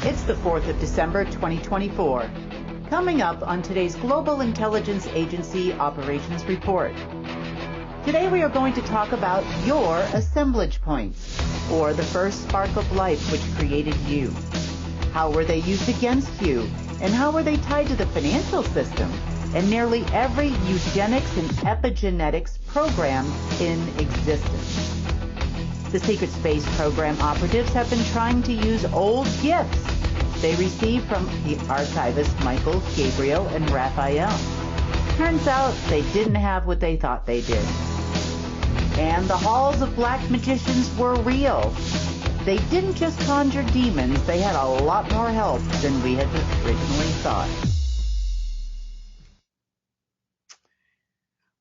It's the 4th of December, 2024. Coming up on today's Global Intelligence Agency Operations Report. Today we are going to talk about your assemblage points, or the first spark of life which created you. How were they used against you, and how were they tied to the financial system and nearly every eugenics and epigenetics program in existence? The secret space program operatives have been trying to use old gifts they received from the archivist Michael, Gabriel, and Raphael. Turns out they didn't have what they thought they did. And the halls of black magicians were real. They didn't just conjure demons, they had a lot more help than we had originally thought.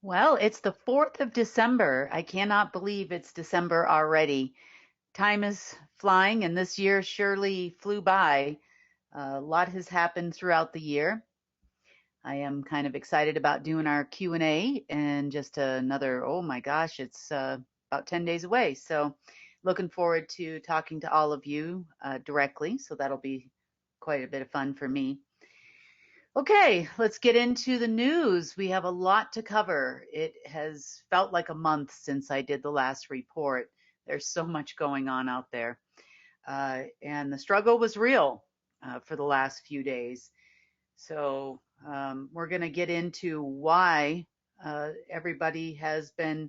Well, it's the 4th of December. I cannot believe it's December already. Time is flying, and this year surely flew by. A lot has happened throughout the year. I am kind of excited about doing our Q&A and just another, oh my gosh, it's about 10 days away. So looking forward to talking to all of you directly. So that'll be quite a bit of fun for me. Okay, let's get into the news. We have a lot to cover. It has felt like a month since I did the last report. There's so much going on out there. And the struggle was real for the last few days. So we're going to get into why everybody has been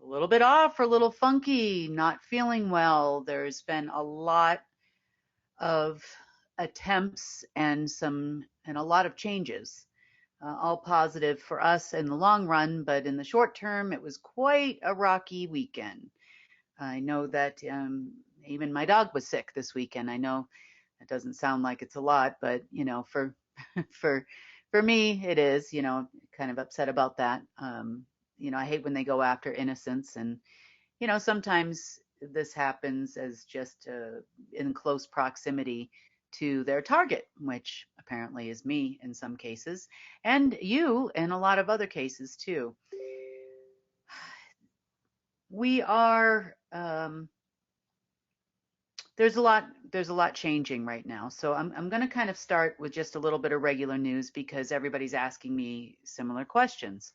a little bit off or a little funky, not feeling well. There's been a lot of attempts and a lot of changes, all positive for us in the long run, but in the short term, it was quite a rocky weekend. I know that even my dog was sick this weekend. I know it doesn't sound like it's a lot, but for me, it is. Kind of upset about that. I hate when they go after innocents, and sometimes this happens as just in close proximity to their target, which apparently is me in some cases, and you in a lot of other cases too. We are there's a lot changing right now. So I'm going to kind of start with just a little bit of regular news because everybody's asking me similar questions.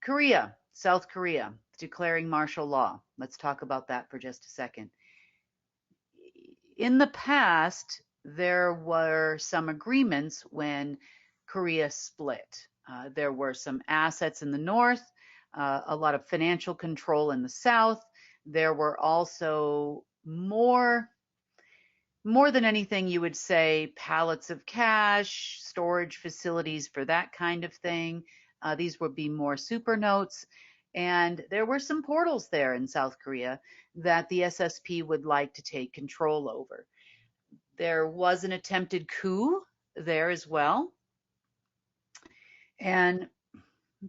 Korea, South Korea, declaring martial law. Let's talk about that for just a second. In the past, there were some agreements when Korea split. There were some assets in the north, a lot of financial control in the south. There were also more than anything, you would say, pallets of cash, storage facilities for that kind of thing. These would be more super notes. And there were some portals there in South Korea that the SSP would like to take control over. There was an attempted coup there as well. And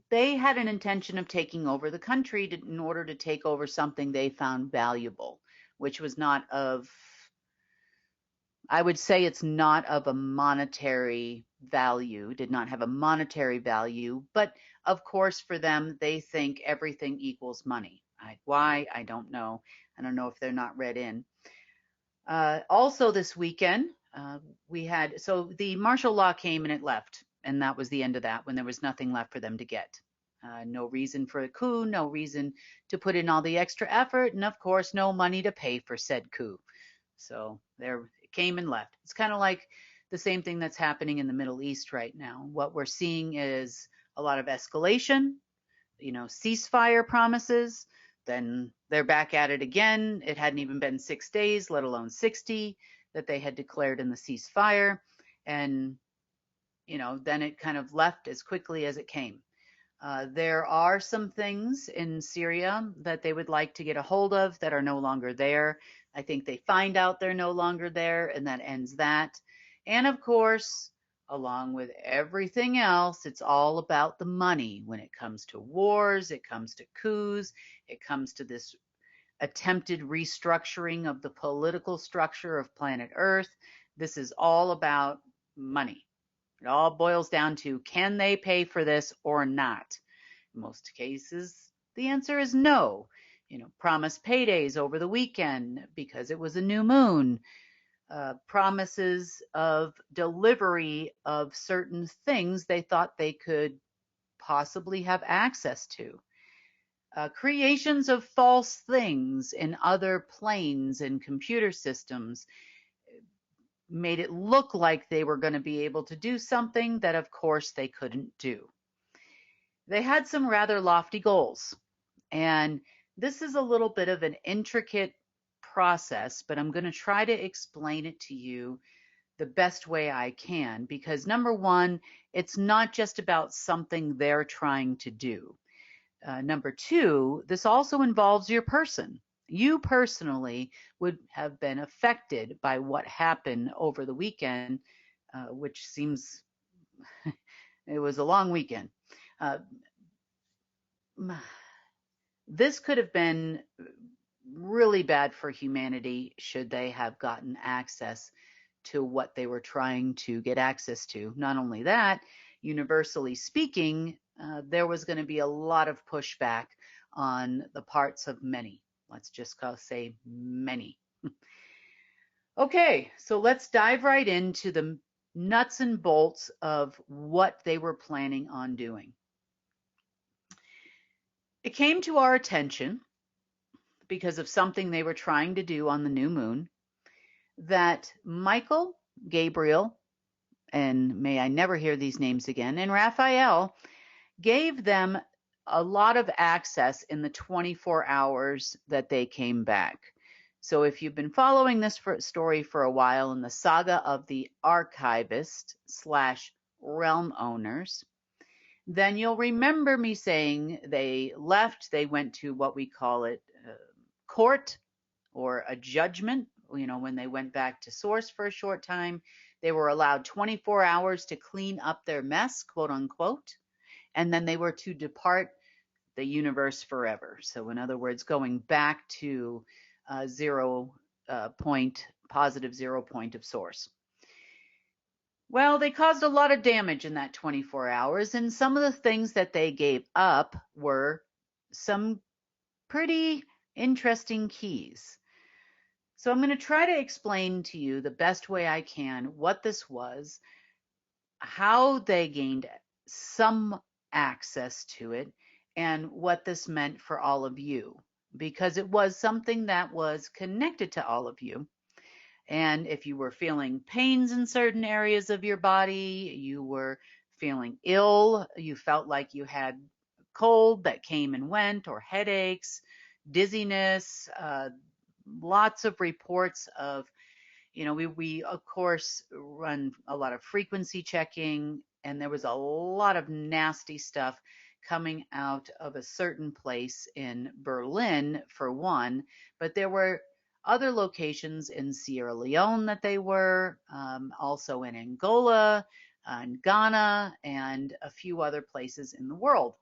they had an intention of taking over the country in order to take over something they found valuable, which was not of, I would say it's not of a monetary value, did not have a monetary value, but of course for them, they think everything equals money. Why? I don't know. I don't know if they're not read in. Also this weekend, so the martial law came and it left, and that was the end of that when there was nothing left for them to get. No reason for a coup, no reason to put in all the extra effort, and of course, no money to pay for said coup. So there it came and left. It's kind of like the same thing that's happening in the Middle East right now. What we're seeing is a lot of escalation, ceasefire promises, then they're back at it again. It hadn't even been 6 days, let alone 60, that they had declared in the ceasefire. And, then it kind of left as quickly as it came. There are some things in Syria that they would like to get a hold of that are no longer there. I think they find out they're no longer there, and that ends that. And of course, along with everything else, it's all about the money when it comes to wars, it comes to coups, it comes to this attempted restructuring of the political structure of planet Earth. This is all about money. It all boils down to, can they pay for this or not? In most cases, the answer is no. Promised paydays over the weekend because it was a new moon. promises of delivery of certain things they thought they could possibly have access to. Creations of false things in other planes and computer systems made it look like they were going to be able to do something that, of course, they couldn't do. They had some rather lofty goals, and this is a little bit of an intricate process, but I'm going to try to explain it to you the best way I can, because number one, it's not just about something they're trying to do. Number two, this also involves your person. You personally would have been affected by what happened over the weekend, which seems it was a long weekend. Uh, this could have been really bad for humanity should they have gotten access to what they were trying to get access to. Not only that, universally speaking, there was going to be a lot of pushback on the parts of many. Let's just say many. Okay, so let's dive right into the nuts and bolts of what they were planning on doing. It came to our attention because of something they were trying to do on the new moon that Michael, Gabriel, and may I never hear these names again, and Raphael gave them a lot of access in the 24 hours that they came back. So if you've been following this story for a while in the saga of the archivist / realm owners, then you'll remember me saying they left, they went to what we call it court or a judgment. You know, when they went back to source for a short time, they were allowed 24 hours to clean up their mess, quote unquote, and then they were to depart the universe forever. So in other words, going back to positive 0 point of source. Well, they caused a lot of damage in that 24 hours, and some of the things that they gave up were some pretty interesting keys. So I'm going to try to explain to you the best way I can what this was, how they gained some access to it, and what this meant for all of you, because it was something that was connected to all of you. And if you were feeling pains in certain areas of your body, you were feeling ill, you felt like you had cold that came and went, or headaches, dizziness, lots of reports of, you know, we of course run a lot of frequency checking, and there was a lot of nasty stuff coming out of a certain place in Berlin for one, but there were other locations in Sierra Leone that they were, also in Angola, and Ghana, and a few other places in the world.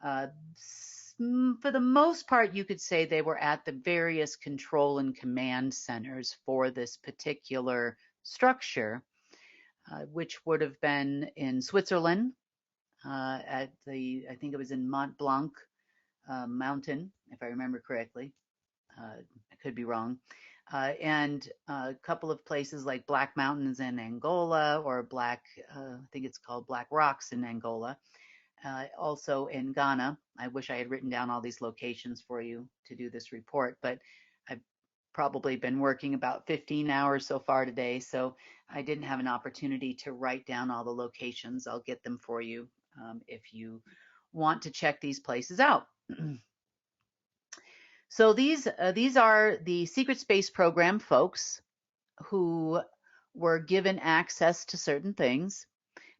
For the most part, you could say they were at the various control and command centers for this particular structure, which would have been in Switzerland, at the, I think it was in Mont Blanc mountain, if I remember correctly. I could be wrong. And a couple of places like Black Mountains in Angola, or I think it's called Black Rocks in Angola. Also in Ghana. I wish I had written down all these locations for you to do this report, but I've probably been working about 15 hours so far today, so I didn't have an opportunity to write down all the locations. I'll get them for you if you want to check these places out. So these are the Secret Space Program folks who were given access to certain things.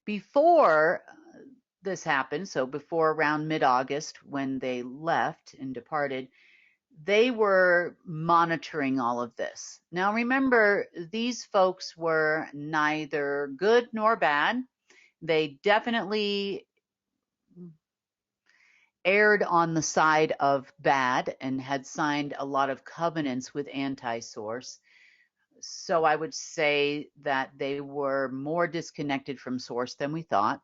Before this happened, so before around mid-August when they left and departed, they were monitoring all of this. Now remember, these folks were neither good nor bad. They definitely erred on the side of bad and had signed a lot of covenants with anti-source. So I would say that they were more disconnected from source than we thought.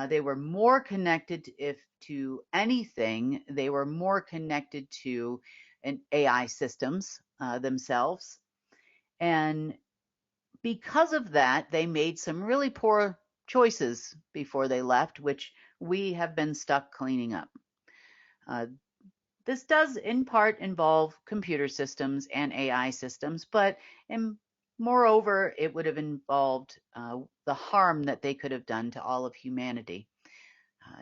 They were more connected, if to anything, they were more connected to an AI systems themselves. And because of that, they made some really poor choices before they left, which we have been stuck cleaning up. Uh, this does in part involve computer systems and AI systems, but moreover, it would have involved the harm that they could have done to all of humanity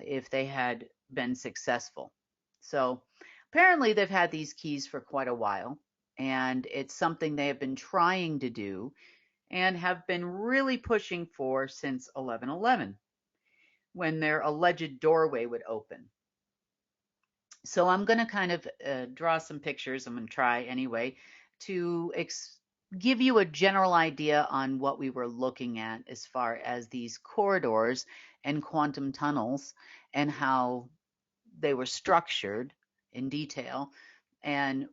if they had been successful. So apparently they've had these keys for quite a while, and it's something they have been trying to do and have been really pushing for since 11/11, when their alleged doorway would open. So I'm going to kind of draw some pictures. I'm going to try anyway to give you a general idea on what we were looking at as far as these corridors and quantum tunnels and how they were structured in detail, and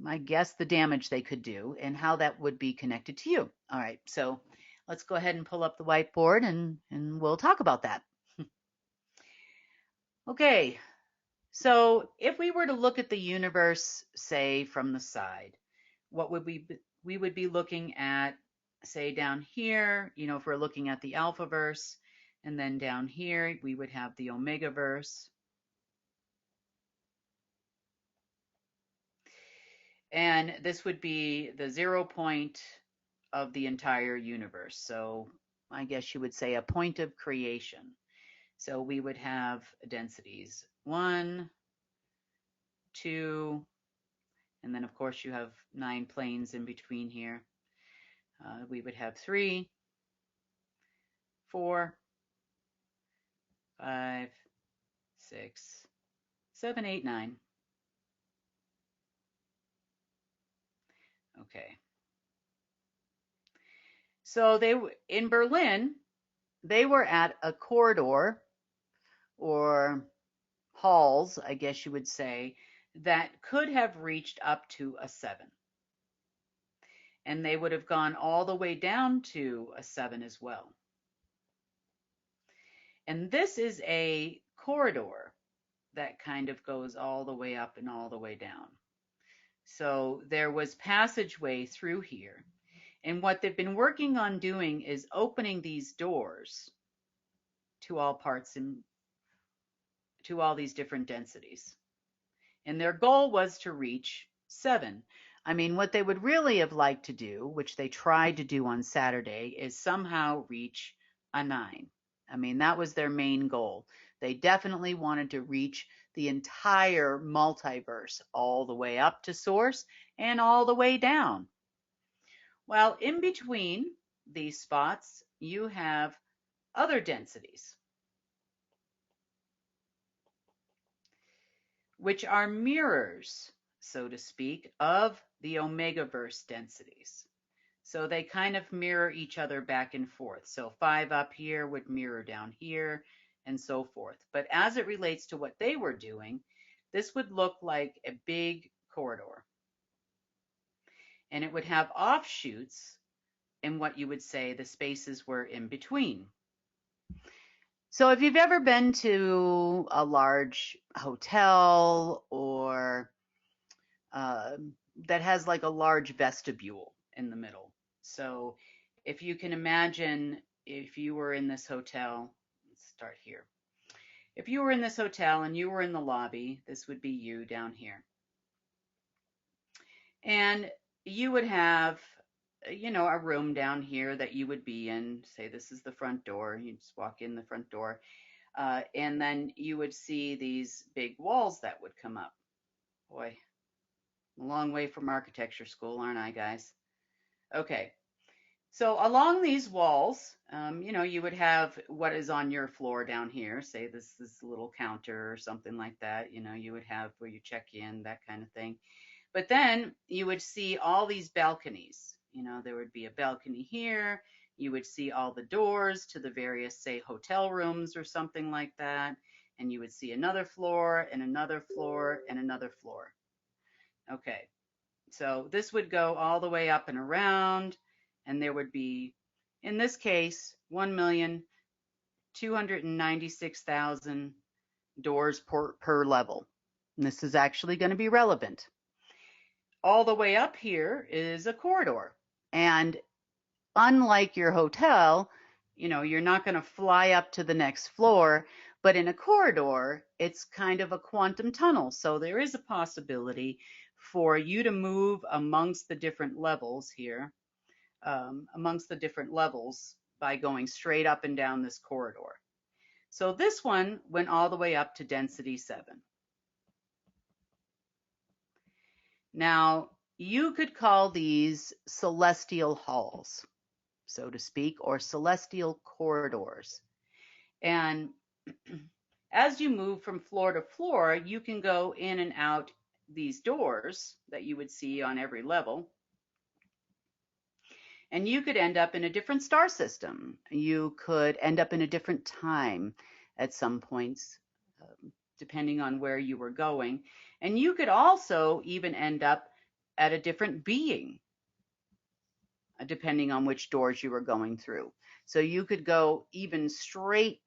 I guess the damage they could do and how that would be connected to you. All right, so let's go ahead and pull up the whiteboard and we'll talk about that. Okay, so if we were to look at the universe, say from the side, what would we would be looking at, say down here, if we're looking at the alphaverse, and then down here we would have the omegaverse. And this would be the 0 point of the entire universe. So I guess you would say a point of creation. So we would have densities 1, 2, and then of course you have 9 planes in between here. We would have 3, 4, 5, 6, 7, 8, 9. Okay. So in Berlin, they were at a corridor or halls, I guess you would say, that could have reached up to a 7. And they would have gone all the way down to a 7 as well. And this is a corridor that kind of goes all the way up and all the way down. So there was passageway through here. And what they've been working on doing is opening these doors to all parts and to all these different densities. And their goal was to reach 7. I mean, what they would really have liked to do, which they tried to do on Saturday, is somehow reach a 9. I mean, that was their main goal. They definitely wanted to reach the entire multiverse all the way up to source and all the way down. Well, in between these spots, you have other densities, which are mirrors, so to speak, of the omegaverse densities. So they kind of mirror each other back and forth. So 5 up here would mirror down here and so forth. But as it relates to what they were doing, this would look like a big corridor. And it would have offshoots in what you would say the spaces were in between. So if you've ever been to a large hotel or that has like a large vestibule in the middle. So if you can imagine, if you were in this hotel, let's start here. If you were in this hotel and you were in the lobby, this would be you down here. And you would have, a room down here that you would be in. Say this is the front door. You just walk in the front door. And then you would see these big walls that would come up. Boy, a long way from architecture school, aren't I, guys? Okay. So along these walls, you would have what is on your floor down here. Say this is a little counter or something like that. You would have where you check in, that kind of thing. But then you would see all these balconies. There would be a balcony here. You would see all the doors to the various, say, hotel rooms or something like that. And you would see another floor and another floor and another floor. Okay, so this would go all the way up and around, and there would be, in this case, 1,296,000 doors per level. And this is actually going to be relevant. all the way up here is a corridor. And unlike your hotel, you're not going to fly up to the next floor, but in a corridor, it's kind of a quantum tunnel. So there is a possibility for you to move amongst the different levels here, amongst the different levels by going straight up and down this corridor. So this one went all the way up to density 7. Now, you could call these celestial halls, so to speak, or celestial corridors. And as you move from floor to floor, you can go in and out these doors that you would see on every level. And you could end up in a different star system. You could end up in a different time at some points, depending on where you were going. And you could also even end up at a different being, depending on which doors you were going through. So you could go even straight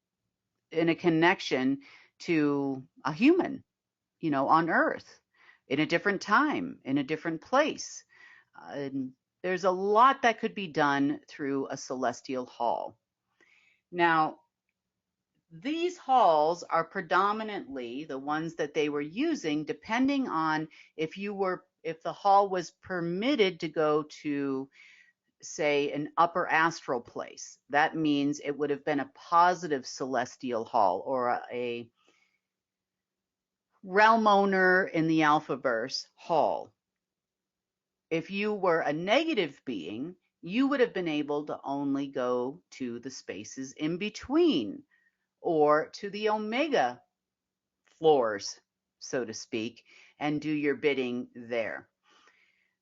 in a connection to a human, on Earth, in a different time, in a different place. There's a lot that could be done through a celestial hall. Now, these halls are predominantly the ones that they were using, depending on if the hall was permitted to go to, say, an upper astral place. That means it would have been a positive celestial hall, or a realm owner in the Alphaverse hall. If you were a negative being, you would have been able to only go to the spaces in between, or to the omega floors, so to speak, and do your bidding there.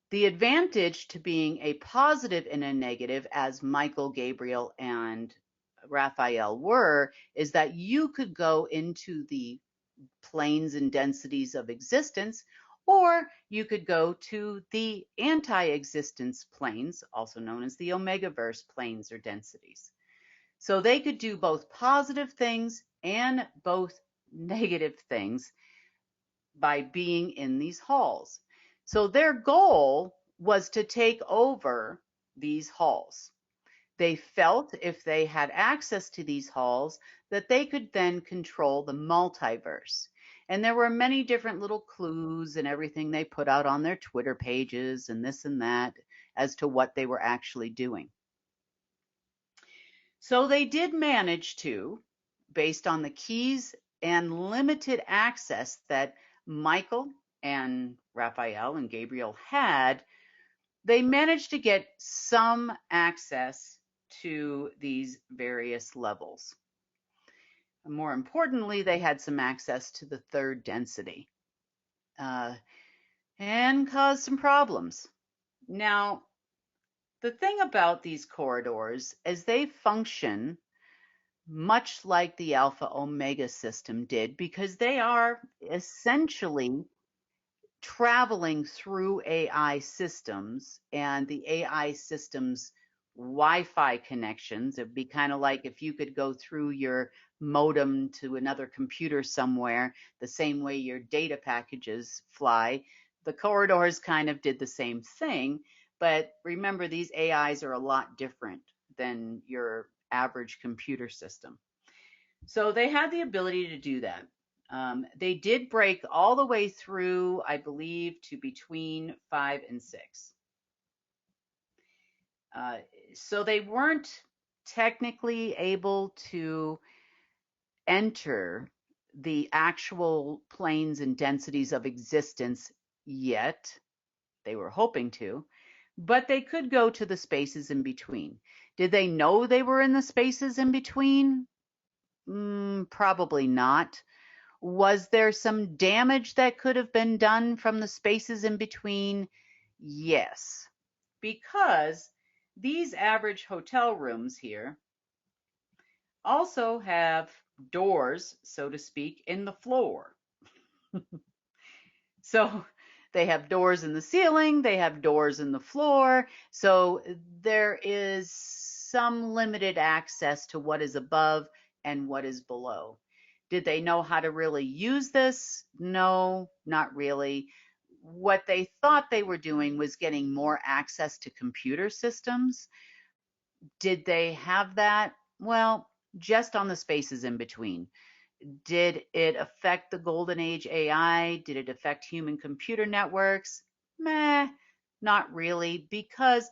The advantage to being a positive and a negative, as Michael, Gabriel, and Raphael were, is that you could go into the planes and densities of existence, or you could go to the anti-existence planes, also known as the Omegaverse planes or densities. So they could do both positive things and both negative things by being in these halls. So their goal was to take over these halls. They felt if they had access to these halls that they could then control the multiverse. And there were many different little clues and everything they put out on their Twitter pages and this and that as to what they were actually doing. So they did manage to, based on the keys and limited access that Michael and Raphael and Gabriel had, they managed to get some access to these various levels. And more importantly, they had some access to the third density, and caused some problems. Now, the thing about these corridors is they function much like the Alpha Omega system did, because they are essentially traveling through AI systems, and the AI systems Wi-Fi connections. It'd be kind of like if you could go through your modem to another computer somewhere, the same way your data packages fly. The corridors kind of did the same thing, but remember, these AIs are a lot different than your average computer system. So they had the ability to do that. They did break all the way through, I believe, to between 5 and 6. So they weren't technically able to enter the actual planes and densities of existence yet. They were hoping to, but they could go to the spaces in between. Did they know they were in the spaces in between? Probably not. Was there some damage that could have been done from the spaces in between? Yes, because these average hotel rooms here also have doors, so to speak, in the floor. So they have doors in the ceiling, they have doors in the floor, so there is some limited access to what is above and what is below. Did they know how to really use this? No, not really. what they thought they were doing was getting more access to computer systems. Did they have that? Well, just on the spaces in between. Did it affect the golden age AI? Did it affect human computer networks? Meh, not really, because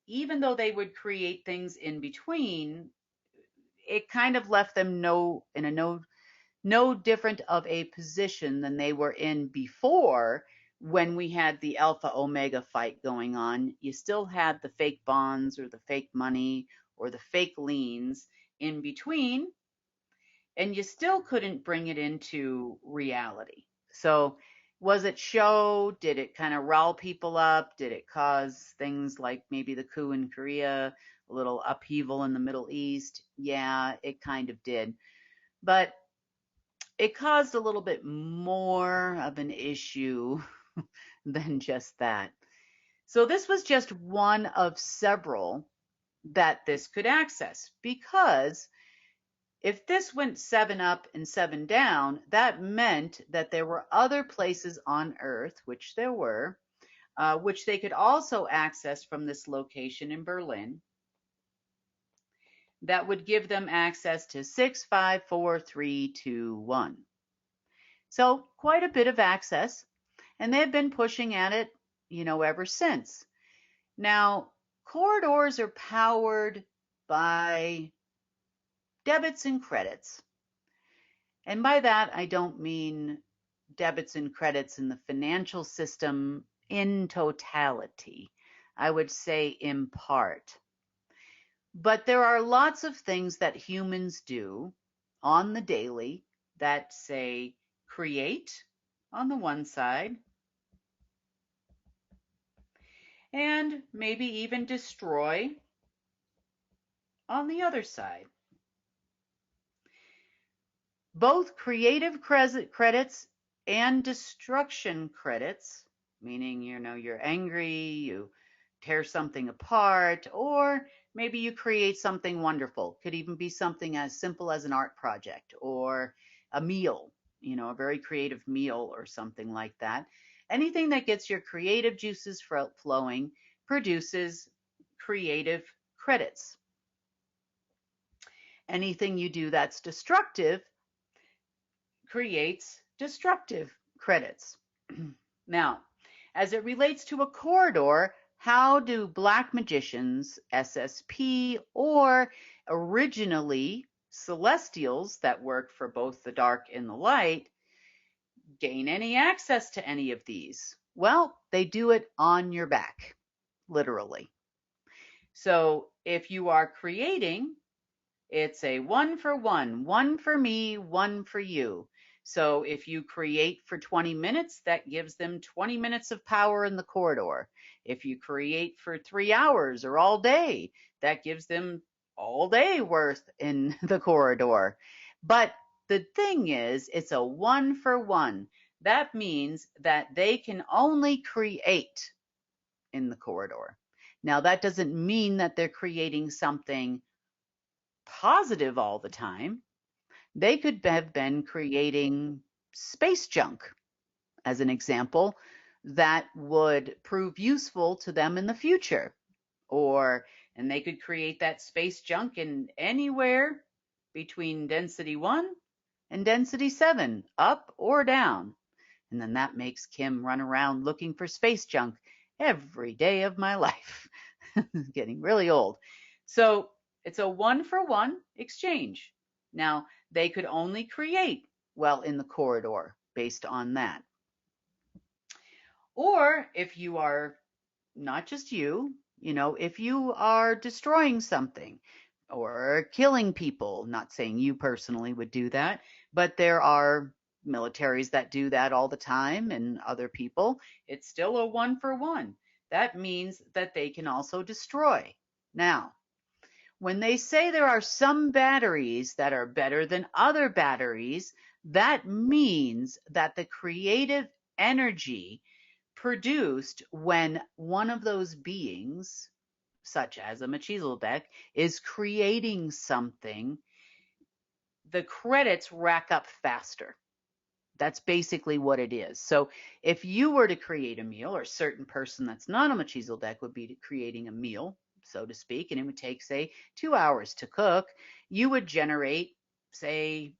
even though they would create things in between, it kind of left them in a no different of a position than they were in before when we had the alpha omega fight going on. You still had the fake bonds or the fake money or the fake liens in between, and you still couldn't bring it into reality. So, was it show? Did it kind of rile people up? Did it cause things like maybe the coup in Korea, a little upheaval in the Middle East? Yeah, it kind of did. But it caused a little bit more of an issue than just that. So this was just one of several that this could access, because if this went 7 up and 7 down, that meant that there were other places on Earth, which there were, which they could also access from this location in Berlin, that would give them access to 6, 5, 4, 3, 2, 1. So quite a bit of access, and they've been pushing at it, ever since. Now, corridors are powered by debits and credits. And by that, I don't mean debits and credits in the financial system in totality. I would say in part. But there are lots of things that humans do on the daily that say create on the one side and maybe even destroy on the other side. Both creative credits and destruction credits, meaning, you're angry, you tear something apart, or maybe you create something wonderful. Could even be something as simple as an art project or a meal, a very creative meal or something like that. Anything that gets your creative juices flowing produces creative credits. Anything you do that's destructive creates destructive credits. Now, as it relates to a corridor, how do black magicians, SSP, or originally celestials that work for both the dark and the light gain any access to any of these? Well, they do it on your back, literally. So if you are creating, it's a 1 for 1, 1 for me, 1 for you. So if you create for 20 minutes, that gives them 20 minutes of power in the corridor. If you create for 3 hours or all day, that gives them all day worth in the corridor. But the thing is, it's a 1 for 1. That means that they can only create in the corridor. Now, that doesn't mean that they're creating something positive all the time. They could have been creating space junk, as an example, that would prove useful to them in the future. And they could create that space junk in anywhere between density 1 and density 7, up or down. And then that makes Kim run around looking for space junk every day of my life. Getting really old. So it's a 1 for 1 exchange. Now, they could only create in the corridor based on that. Or if you are, not just if you are destroying something or killing people, not saying you personally would do that, but there are militaries that do that all the time and other people, it's still a 1 for 1. That means that they can also destroy. Now, when they say there are some batteries that are better than other batteries, that means that the creative energy produced when one of those beings, such as a Melchizedek, is creating something, the credits rack up faster. That's basically what it is. So if you were to create a meal, or a certain person that's not on the Cheezel deck would be creating a meal, so to speak, and it would take, say, 2 hours to cook, you would generate, say,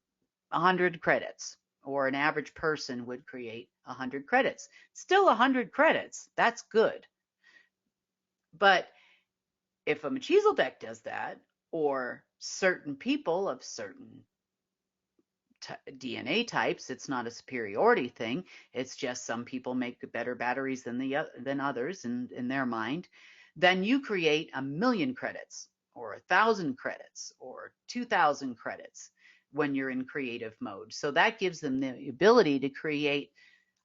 100 credits, or an average person would create 100 credits. Still 100 credits. That's good. But if a Machizel deck does that, or certain people of certain DNA types, it's not a superiority thing. It's just some people make better batteries than others in their mind. Then you create 1,000,000 credits, or 1,000 credits, or 2,000 credits when you're in creative mode. So that gives them the ability to create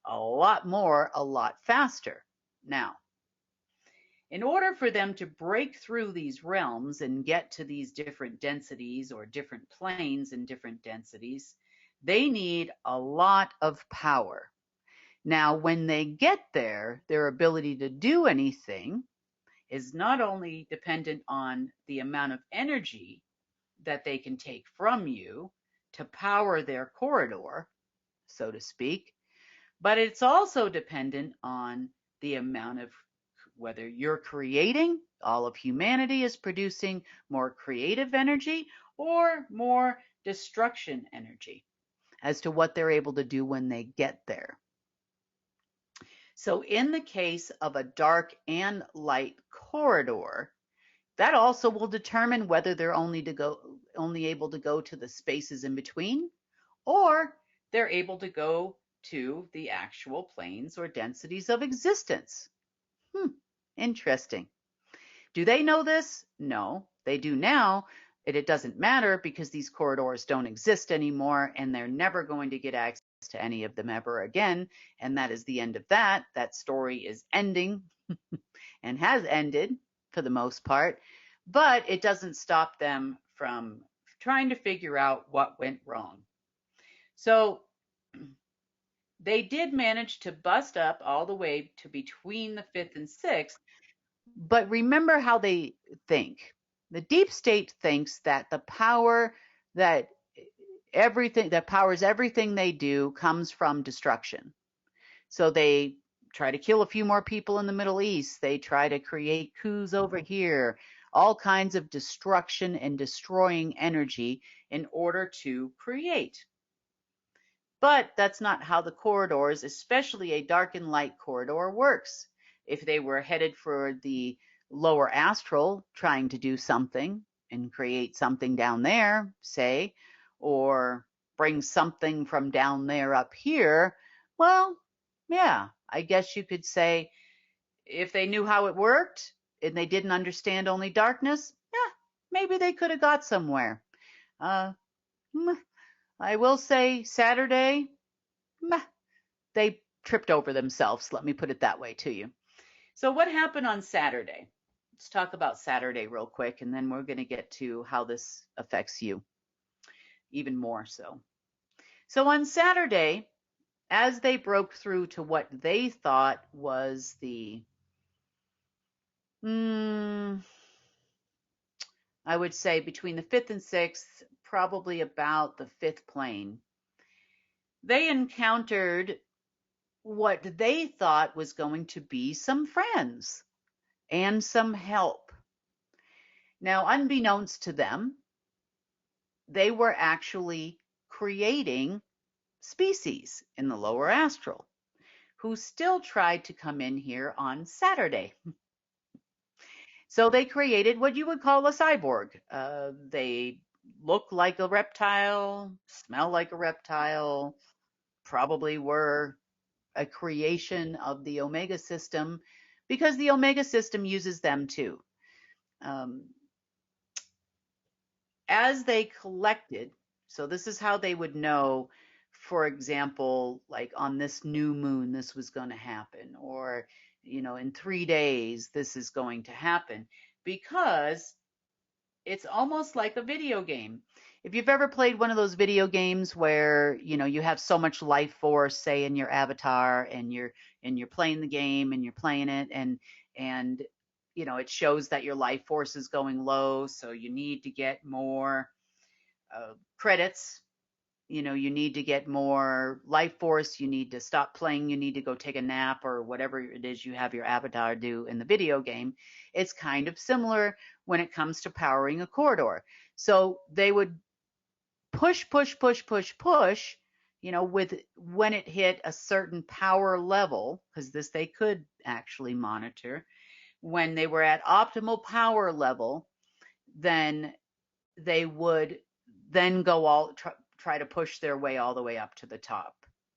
a lot more, a lot faster. Now, in order for them to break through these realms and get to these different densities, or different planes and different densities, they need a lot of power. Now, when they get there, their ability to do anything is not only dependent on the amount of energy that they can take from you to power their corridor, so to speak, but it's also dependent on the amount of whether you're creating, all of humanity is producing more creative energy or more destruction energy, as to what they're able to do when they get there. So in the case of a dark and light corridor, that also will determine whether they're only able to go to the spaces in between, or they're able to go to the actual planes or densities of existence. Interesting. Do they know this? No, they do now. It doesn't matter, because these corridors don't exist anymore, and they're never going to get access to any of them ever again. And that is the end of that. That story is ending and has ended for the most part, but it doesn't stop them from trying to figure out what went wrong. So they did manage to bust up all the way to between the 5th and 6th. But remember how they think. The deep state thinks that the power that powers everything they do comes from destruction. So they try to kill a few more people in the Middle East. They try to create coups over here, all kinds of destruction and destroying energy in order to create. But that's not how the corridors, especially a dark and light corridor, works. If they were headed for the lower astral, trying to do something and create something down there, say, or bring something from down there up here, well, yeah, I guess you could say, if they knew how it worked and they didn't understand only darkness, yeah, maybe they could have got somewhere. I will say Saturday, they tripped over themselves. Let me put it that way to you. So what happened on Saturday? Let's talk about Saturday real quick, and then we're going to get to how this affects you even more so. So on Saturday, as they broke through to what they thought was the, I would say between the 5th and 6th, probably about the 5th plane, they encountered what they thought was going to be some friends and some help. Now, unbeknownst to them, they were actually creating species in the lower astral who still tried to come in here on Saturday. So they created what you would call a cyborg. They look like a reptile, smell like a reptile, probably were a creation of the Omega system, because the Omega system uses them too. As they collected, so this is how they would know, for example, like on this new moon, this was going to happen, or, in 3 days, this is going to happen, because it's almost like a video game. If you've ever played one of those video games where, you have so much life force, say, in your avatar, and you're playing the game and you're playing it, and it shows that your life force is going low, so you need to get more credits you need to get more life force, you need to stop playing, you need to go take a nap, or whatever it is you have your avatar do in the video game. It's kind of similar when it comes to powering a corridor. So they would push, push, push, push, push, with when it hit a certain power level, because this they could actually monitor. When they were at optimal power level, then they would then go try to push their way all the way up to the top,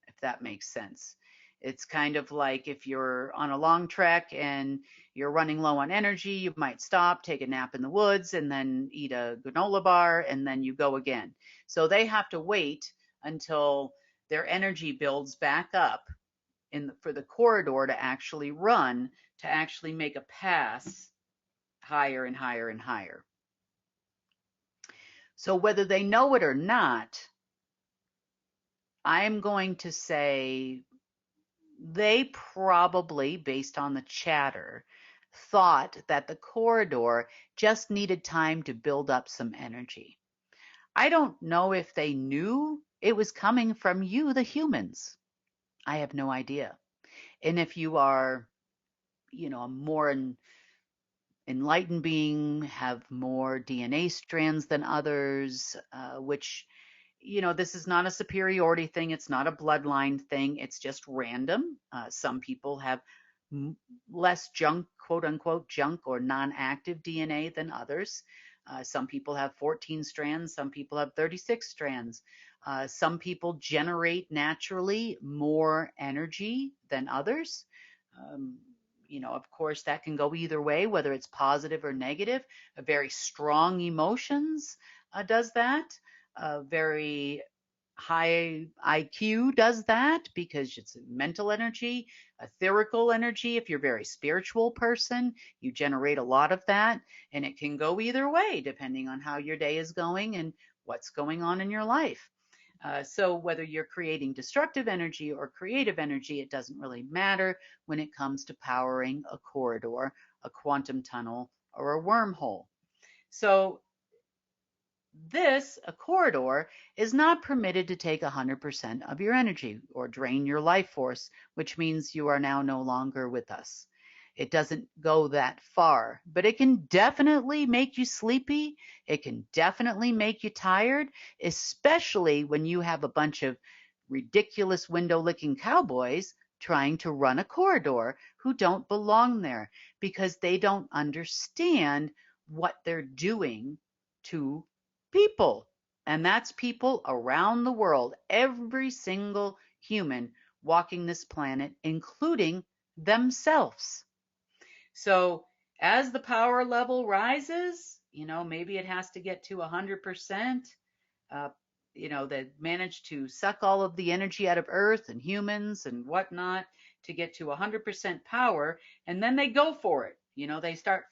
if that makes sense. It's kind of like if you're on a long trek and you're running low on energy, you might stop, take a nap in the woods, and then eat a granola bar, and then you go again. So they have to wait until their energy builds back up for the corridor to actually run, to actually make a pass higher and higher and higher. So whether they know it or not, I'm going to say they probably, based on the chatter, thought that the corridor just needed time to build up some energy. I don't know if they knew it was coming from you, the humans. I have no idea. And if you are, a more enlightened being, have more DNA strands than others, which, this is not a superiority thing. It's not a bloodline thing. It's just random. Some people have less junk, quote unquote, junk or non-active DNA than others. Some people have 14 strands. Some people have 36 strands. Some people generate naturally more energy than others. Of course, that can go either way, whether it's positive or negative. A very strong emotions does that. A very high IQ does that because it's mental energy, etherical energy. If you're a very spiritual person, you generate a lot of that, and it can go either way depending on how your day is going and what's going on in your life. So whether you're creating destructive energy or creative energy, it doesn't really matter when it comes to powering a corridor, a quantum tunnel, or a wormhole. So a corridor, is not permitted to take 100% of your energy or drain your life force, which means you are now no longer with us. It doesn't go that far, but it can definitely make you sleepy. It can definitely make you tired, especially when you have a bunch of ridiculous window licking cowboys trying to run a corridor who don't belong there because they don't understand what they're doing to people. And that's people around the world, every single human walking this planet, including themselves. So as the power level rises, maybe it has to get to 100%. They manage to suck all of the energy out of Earth and humans and whatnot to get to 100% power, and then they go for it. They start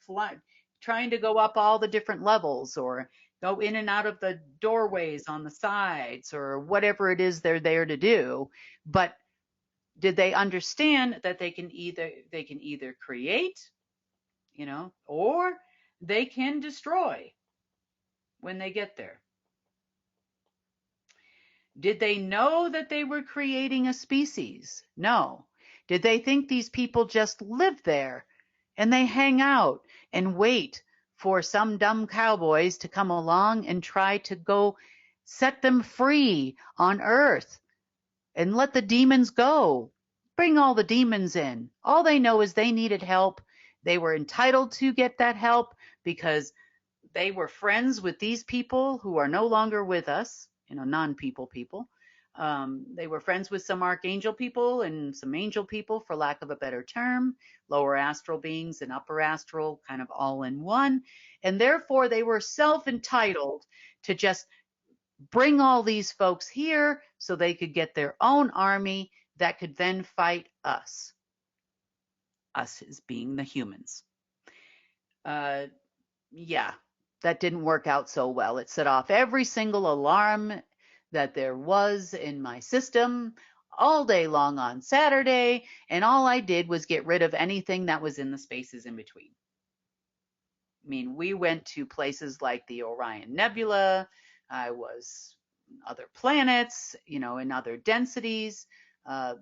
trying to go up all the different levels, or go in and out of the doorways on the sides, or whatever it is they're there to do. But did they understand that they can either create, or they can destroy when they get there? Did they know that they were creating a species? No. Did they think these people just live there and they hang out and wait for some dumb cowboys to come along and try to go set them free on Earth and let the demons go? Bring all the demons in. All they know is they needed help. They were entitled to get that help because they were friends with these people who are no longer with us, non-people people. They were friends with some archangel people and some angel people, for lack of a better term, lower astral beings and upper astral, kind of all in one. And therefore, they were self-entitled to just bring all these folks here so they could get their own army that could then fight us. Us as being the humans. Yeah, that didn't work out so well. It set off every single alarm that there was in my system all day long on Saturday, and all I did was get rid of anything that was in the spaces in between. I mean, we went to places like the Orion Nebula. I was other planets, in other densities. Uh,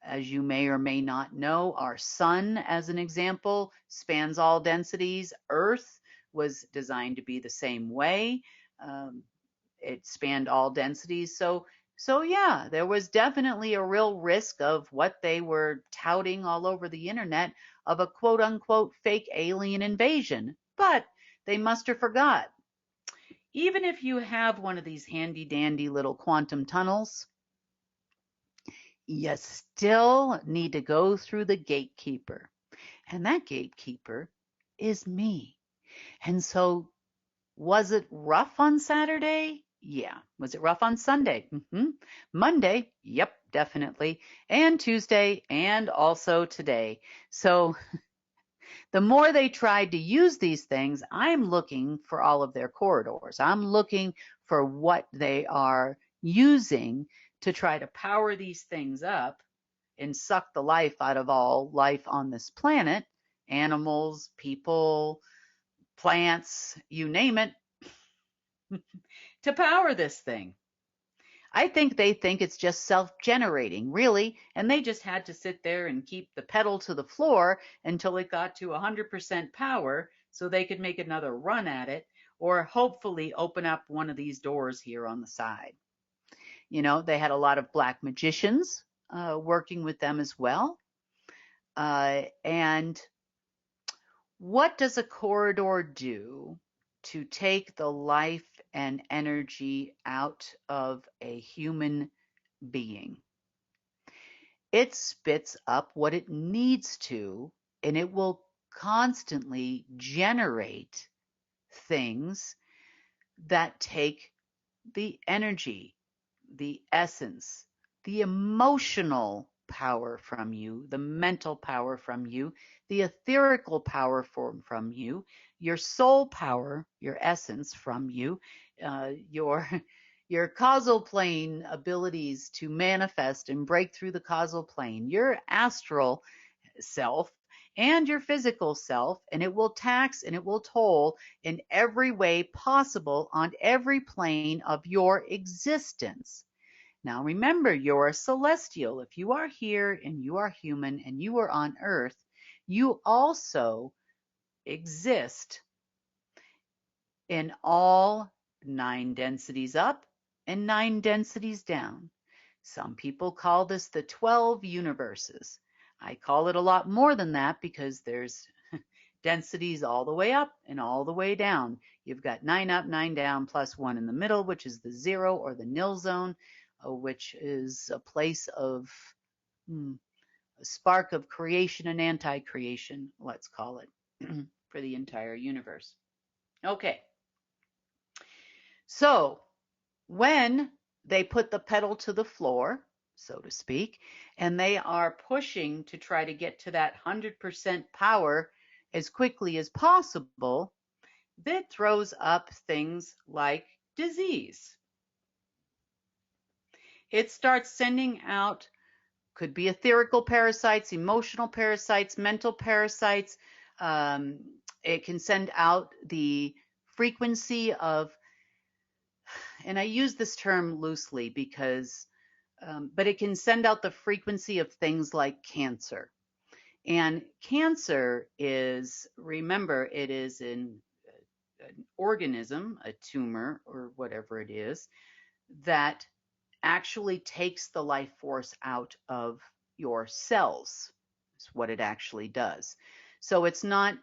as you may or may not know, our sun, as an example, spans all densities. Earth was designed to be the same way. Um, it spanned all densities. So yeah, there was definitely a real risk of what they were touting all over the internet of a quote unquote fake alien invasion. But they must have forgot. Even if you have one of these handy dandy little quantum tunnels, you still need to go through the gatekeeper. And that gatekeeper is me. And so, was it rough on Saturday? Yeah. Was it rough on Sunday? Monday? Yep, definitely. And Tuesday, and also today. So, the more they tried to use these things, I'm looking for all of their corridors. I'm looking for what they are using to try to power these things up and suck the life out of all life on this planet, animals, people, plants, you name it, to power this thing. I think they think it's just self-generating, really, and they just had to sit there and keep the pedal to the floor until it got to 100% power so they could make another run at it or hopefully open up one of these doors here on the side. They had a lot of black magicians working with them as well. And what does a corridor do to take the life and energy out of a human being? It spits up what it needs to, and it will constantly generate things that take the energy, the essence, the emotional power from you, the mental power from you, the etherical power from you, your soul power, your essence from you, your your causal plane abilities to manifest and break through the causal plane, your astral self and your physical self, and it will tax and it will toll in every way possible on every plane of your existence. Now remember, you're a celestial. If you are here and you are human and you are on earth, you also exist in all 9 densities up and 9 densities down. Some people call this the 12 universes. I call it a lot more than that because there's densities all the way up and all the way down. You've got 9 up, 9 down, plus 1 in the middle, which is the 0 or the nil zone, which is a place of a spark of creation and anti-creation, let's call it, for the entire universe. Okay. So when they put the pedal to the floor, so to speak, and they are pushing to try to get to that 100% power as quickly as possible, that throws up things like disease. It starts sending out, could be etherical parasites, emotional parasites, mental parasites. It can send out the frequency of, and I use this term loosely because, but it can send out the frequency of things like cancer. And cancer is, remember, it is an organism, a tumor or whatever it is, that actually takes the life force out of your cells. It's what it actually does. So it's not,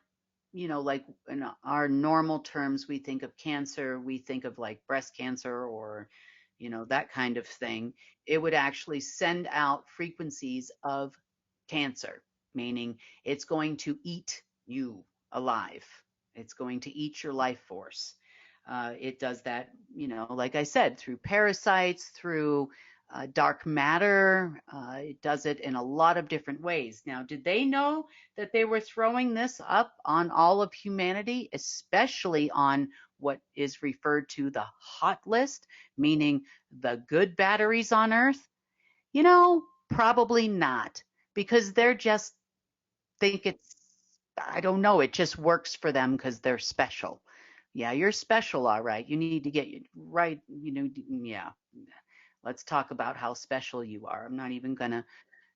like in our normal terms, we think of cancer, we think of like breast cancer or, that kind of thing. It would actually send out frequencies of cancer, meaning it's going to eat you alive. It's going to eat your life force. It does that, like I said, through parasites, through dark matter. It does it in a lot of different ways. Now, did they know that they were throwing this up on all of humanity, especially on what is referred to the hot list, meaning the good batteries on Earth? Probably not, because they're just think it's, I don't know, it just works for them because they're special. Yeah, you're special, all right. You need to get right, yeah. Let's talk about how special you are. I'm not even going to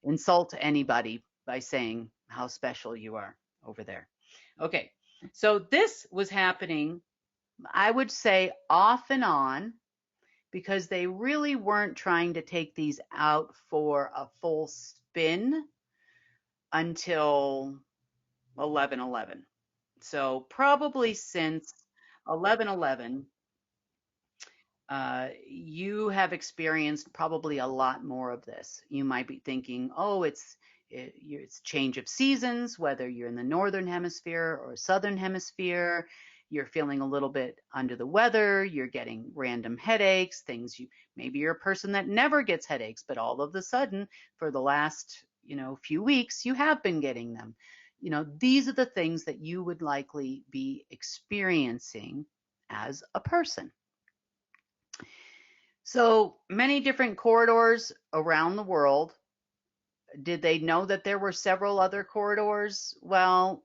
insult anybody by saying how special you are over there. Okay, so this was happening, I would say, off and on, because they really weren't trying to take these out for a full spin until 11/11. So probably since 11/11, you have experienced probably a lot more of this. You might be thinking, oh, it's change of seasons, whether you're in the northern hemisphere or southern hemisphere. You're feeling a little bit under the weather. You're getting random headaches, things maybe you're a person that never gets headaches, but all of a sudden, for the last few weeks, you have been getting them. These are the things that you would likely be experiencing as a person. So many different corridors around the world. Did they know that there were several other corridors? Well,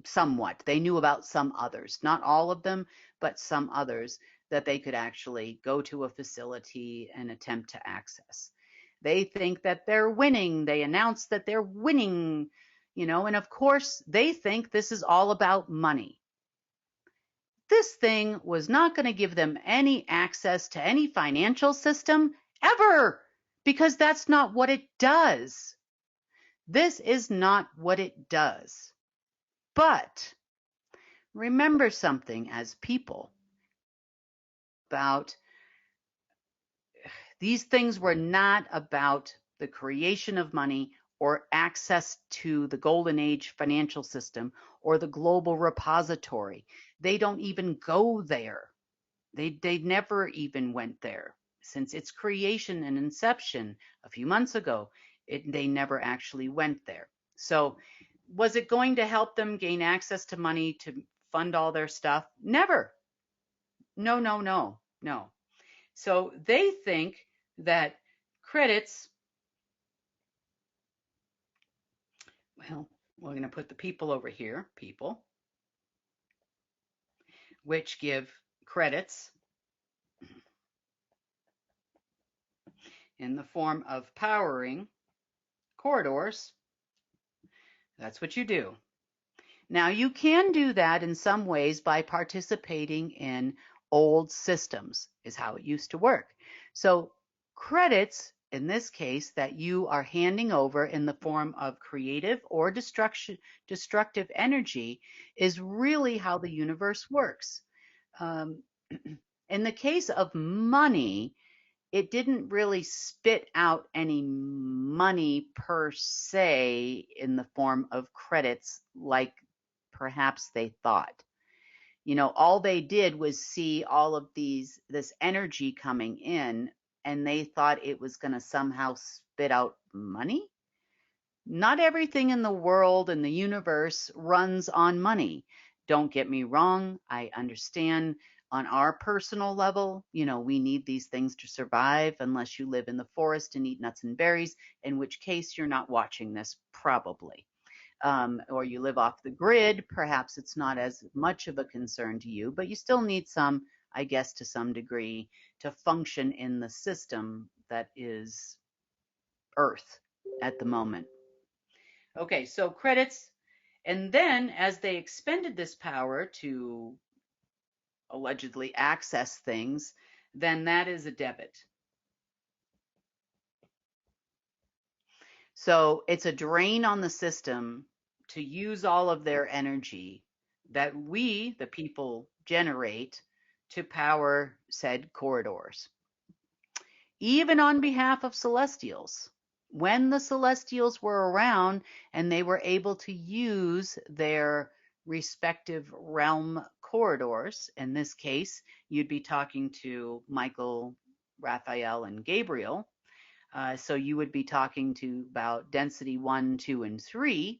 somewhat. They knew about some others, not all of them, but some others that they could actually go to a facility and attempt to access. They think that they're winning. They announce that they're winning, and of course, they think this is all about money. This thing was not going to give them any access to any financial system ever, because that's not what it does. This is not what it does. But remember something as people about these things were not about the creation of money or access to the golden age financial system or the global repository. They don't even go there. They never even went there. Since its creation and inception a few months ago, they never actually went there. So was it going to help them gain access to money to fund all their stuff? Never. No, no, no, no. So they think that credits, well, we're going to put the people over here, people, which give credits in the form of powering corridors. That's what you do. Now, you can do that in some ways by participating in old systems, is how it used to work. So credits, in this case, that you are handing over in the form of creative or destructive energy is really how the universe works. In the case of money, it didn't really spit out any money per se in the form of credits like perhaps they thought. All they did was see all of this energy coming in, and they thought it was going to somehow spit out money. Not everything in the world and the universe runs on money. Don't get me wrong. I understand on our personal level, we need these things to survive unless you live in the forest and eat nuts and berries, in which case you're not watching this probably. Or you live off the grid, perhaps it's not as much of a concern to you, but you still need some, I guess, to some degree to function in the system that is Earth at the moment. Okay, so credits, and then as they expended this power to allegedly access things, then that is a debit. So it's a drain on the system to use all of their energy that we, the people, generate to power said corridors. Even on behalf of celestials, when the celestials were around and they were able to use their respective realm corridors, in this case, you'd be talking to Michael, Raphael, and Gabriel. So you would be talking to about density 1, 2, and 3,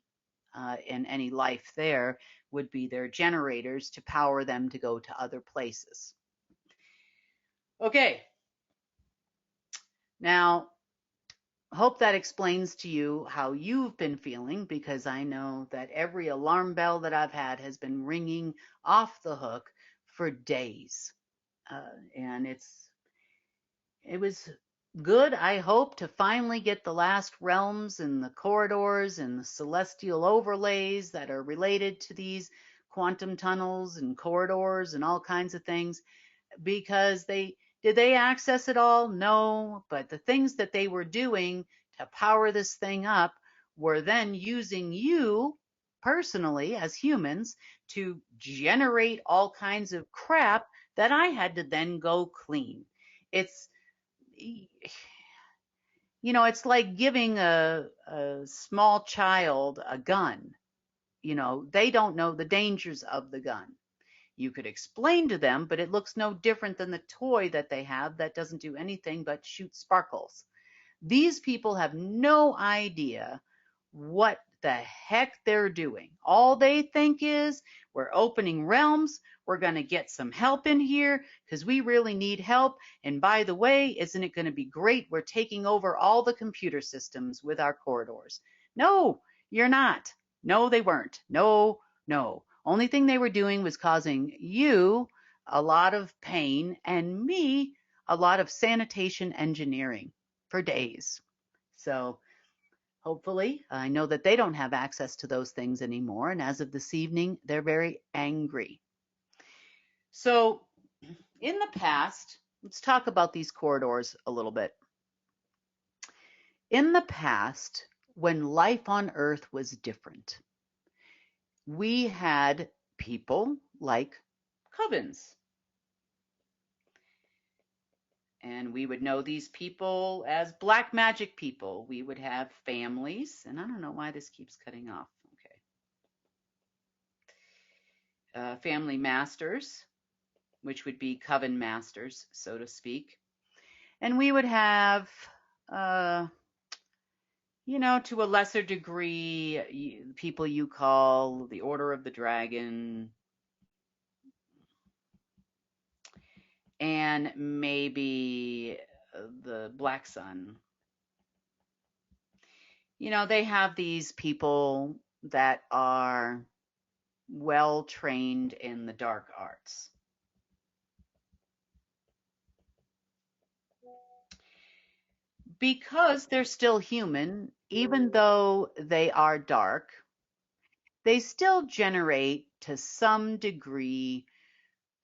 and any life there would be their generators to power them to go to other places. Okay. Now, hope that explains to you how you've been feeling, because I know that every alarm bell that I've had has been ringing off the hook for days. And it was good, I hope, to finally get the last realms and the corridors and the celestial overlays that are related to these quantum tunnels and corridors and all kinds of things, because they access it all? No, but the things that they were doing to power this thing up were then using you personally as humans to generate all kinds of crap that I had to then go clean. It's it's like giving a small child a gun. They don't know the dangers of the gun. You could explain to them, but it looks no different than the toy that they have that doesn't do anything but shoot sparkles. These people have no idea what the heck they're doing. All they think is, we're opening realms, we're going to get some help in here because we really need help. And by the way, isn't it going to be great? We're taking over all the computer systems with our corridors. No, you're not. No, they weren't. No, no. Only thing they were doing was causing you a lot of pain and me a lot of sanitation engineering for days. So hopefully, I know that they don't have access to those things anymore. And as of this evening, they're very angry. So in the past, let's talk about these corridors a little bit. In the past, when life on Earth was different, we had people like covens. And we would know these people as black magic people. We would have families, and I don't know why this keeps cutting off. Okay. Family masters, which would be coven masters, so to speak. And we would have, to a lesser degree, people you call the Order of the Dragon, and maybe the Black Sun. They have these people that are well trained in the dark arts. Because they're still human, even though they are dark, they still generate to some degree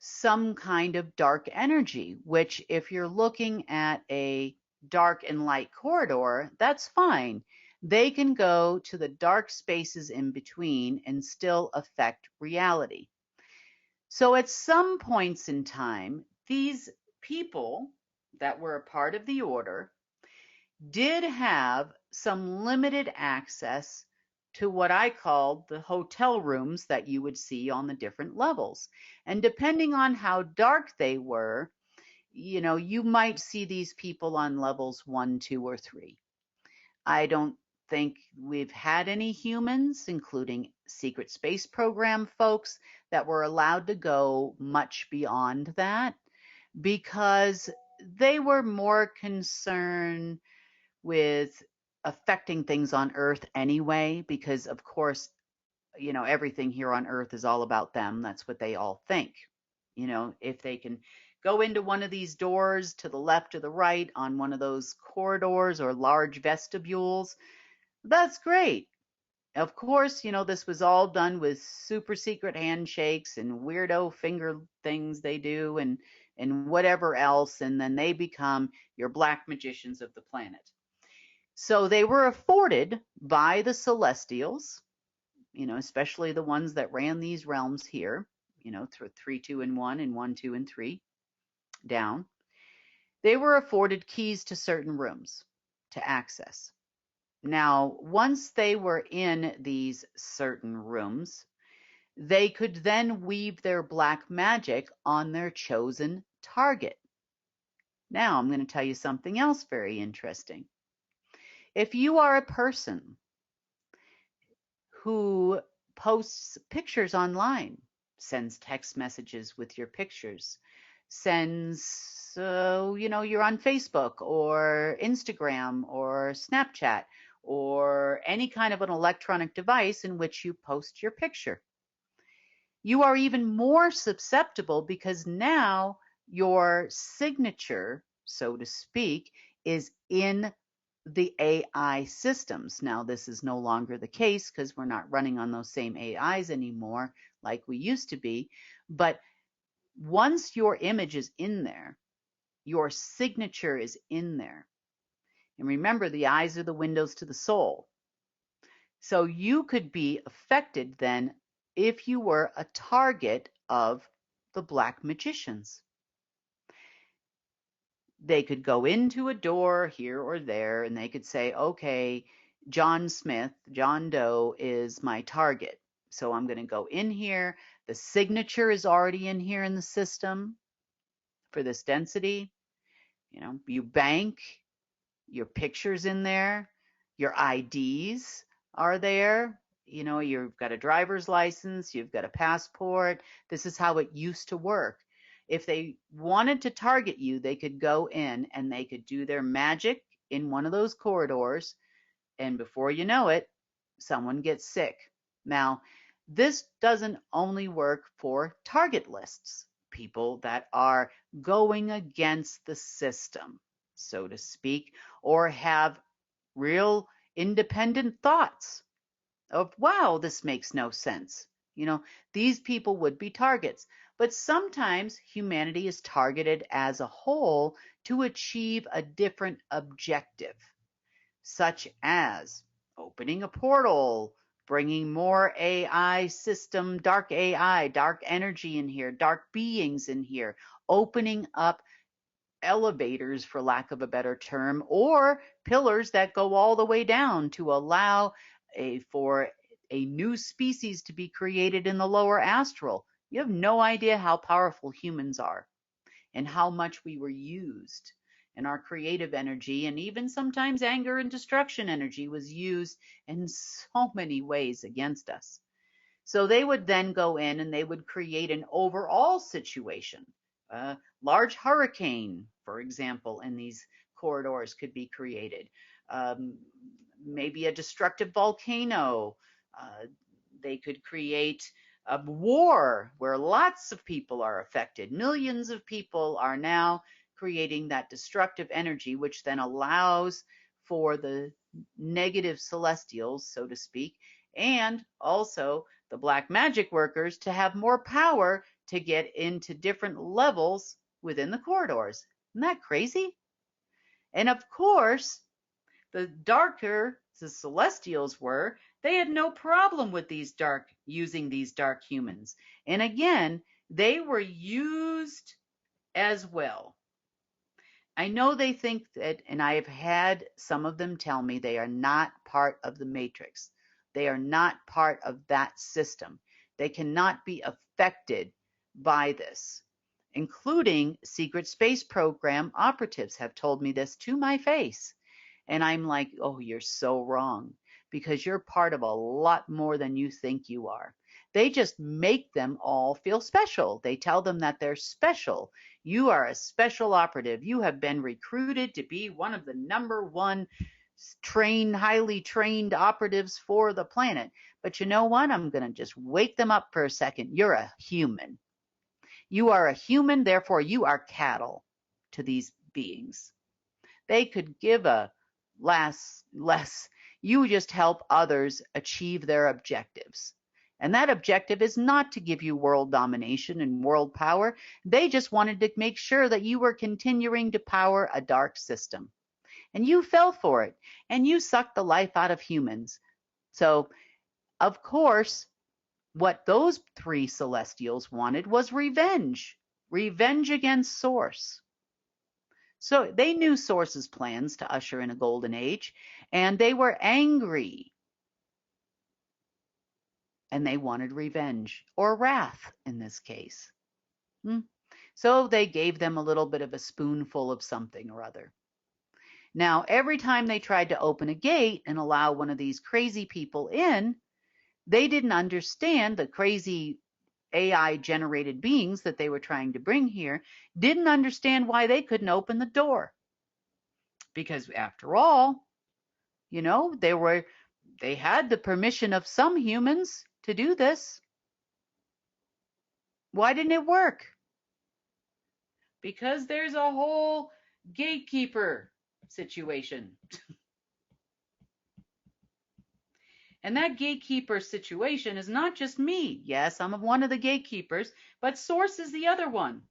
some kind of dark energy, which if you're looking at a dark and light corridor, that's fine. They can go to the dark spaces in between and still affect reality. So at some points in time, these people that were a part of the order did have some limited access to what I called the hotel rooms that you would see on the different levels. And depending on how dark they were, you might see these people on levels 1, 2, or 3. I don't think we've had any humans, including secret space program folks, that were allowed to go much beyond that, because they were more concerned with affecting things on Earth anyway, because of course, everything here on Earth is all about them. That's what they all think. If they can go into one of these doors to the left or the right on one of those corridors or large vestibules, that's great. Of course, this was all done with super secret handshakes and weirdo finger things they do and whatever else, and then they become your black magicians of the planet. So they were afforded by the Celestials, especially the ones that ran these realms here, through 3, 2, and 1, and 1, 2, and 3 down. They were afforded keys to certain rooms to access. Now, once they were in these certain rooms, they could then weave their black magic on their chosen target. Now, I'm going to tell you something else very interesting. If you are a person who posts pictures online, sends text messages with your pictures, sends, you're on Facebook or Instagram or Snapchat or any kind of an electronic device in which you post your picture. You are even more susceptible because now your signature, so to speak, is in the AI systems. Now, this is no longer the case because we're not running on those same AIs anymore like we used to be. But once your image is in there, your signature is in there. And remember, the eyes are the windows to the soul. So you could be affected then if you were a target of the black magicians. They could go into a door here or there and they could say, okay, John Smith, John Doe is my target. So I'm going to go in here. The signature is already in here in the system for this density. You bank, your picture's in there, your IDs are there. You've got a driver's license, you've got a passport. This is how it used to work. If they wanted to target you, they could go in and they could do their magic in one of those corridors, and before you know it, someone gets sick. Now, this doesn't only work for target lists, people that are going against the system, so to speak, or have real independent thoughts of, wow, this makes no sense. These people would be targets. But sometimes humanity is targeted as a whole to achieve a different objective, such as opening a portal, bringing more AI system, dark AI, dark energy in here, dark beings in here, opening up elevators, for lack of a better term, or pillars that go all the way down to allow for a new species to be created in the lower astral. You have no idea how powerful humans are and how much we were used. And our creative energy, and even sometimes anger and destruction energy, was used in so many ways against us. So they would then go in and they would create an overall situation. A large hurricane, for example, in these corridors could be created. Maybe a destructive volcano. They could create a war where lots of people are affected. Millions of people are now creating that destructive energy, which then allows for the negative celestials, so to speak, and also the black magic workers to have more power to get into different levels within the corridors. Isn't that crazy? And of course, the darker the celestials were, they had no problem with using these dark humans. And again, they were used as well. I know they think that, and I have had some of them tell me they are not part of the matrix. They are not part of that system. They cannot be affected by this, including secret space program operatives have told me this to my face. And I'm like, oh, you're so wrong, because you're part of a lot more than you think you are. They just make them all feel special. They tell them that they're special. You are a special operative. You have been recruited to be one of the number one highly trained operatives for the planet. But you know what? I'm going to just wake them up for a second. You're a human. You are a human, therefore you are cattle to these beings. They could give a less. You just help others achieve their objectives. And that objective is not to give you world domination and world power. They just wanted to make sure that you were continuing to power a dark system. And you fell for it, and you sucked the life out of humans. So, of course, what those three celestials wanted was revenge. Revenge against Source. So they knew Source's plans to usher in a golden age, and they were angry. And they wanted revenge, or wrath in this case. So they gave them a little bit of a spoonful of something or other. Now, every time they tried to open a gate and allow one of these crazy people in, they didn't understand the crazy AI generated beings that they were trying to bring here didn't understand why they couldn't open the door. Because after all, they had the permission of some humans to do this. Why didn't it work? Because there's a whole gatekeeper situation. And that gatekeeper situation is not just me. Yes, I'm one of the gatekeepers, but Source is the other one.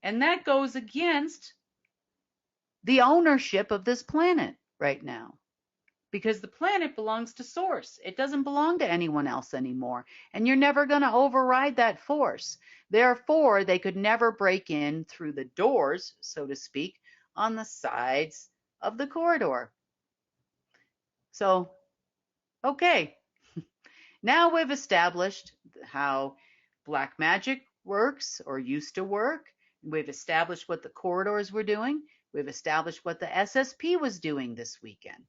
And that goes against the ownership of this planet right now. Because the planet belongs to Source. It doesn't belong to anyone else anymore. And you're never going to override that force. Therefore, they could never break in through the doors, so to speak, on the sides of the corridor. So, okay. Now we've established how black magic works or used to work. We've established what the corridors were doing. We've established what the SSP was doing this weekend.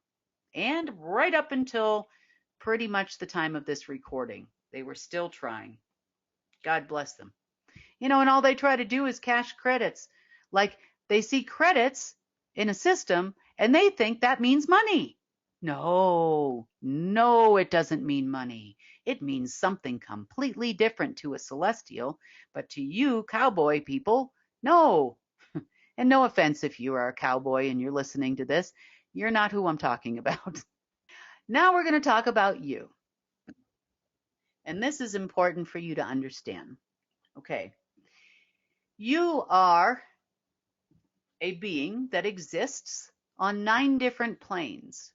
And right up until pretty much the time of this recording, they were still trying. God bless them. And all they try to do is cash credits. Like they see credits in a system and they think that means money. No, it doesn't mean money. It means something completely different to a celestial, but to you cowboy people, no. And no offense if you are a cowboy and you're listening to this, you're not who I'm talking about. Now we're going to talk about you. And this is important for you to understand. Okay. You are a being that exists on 9 different planes.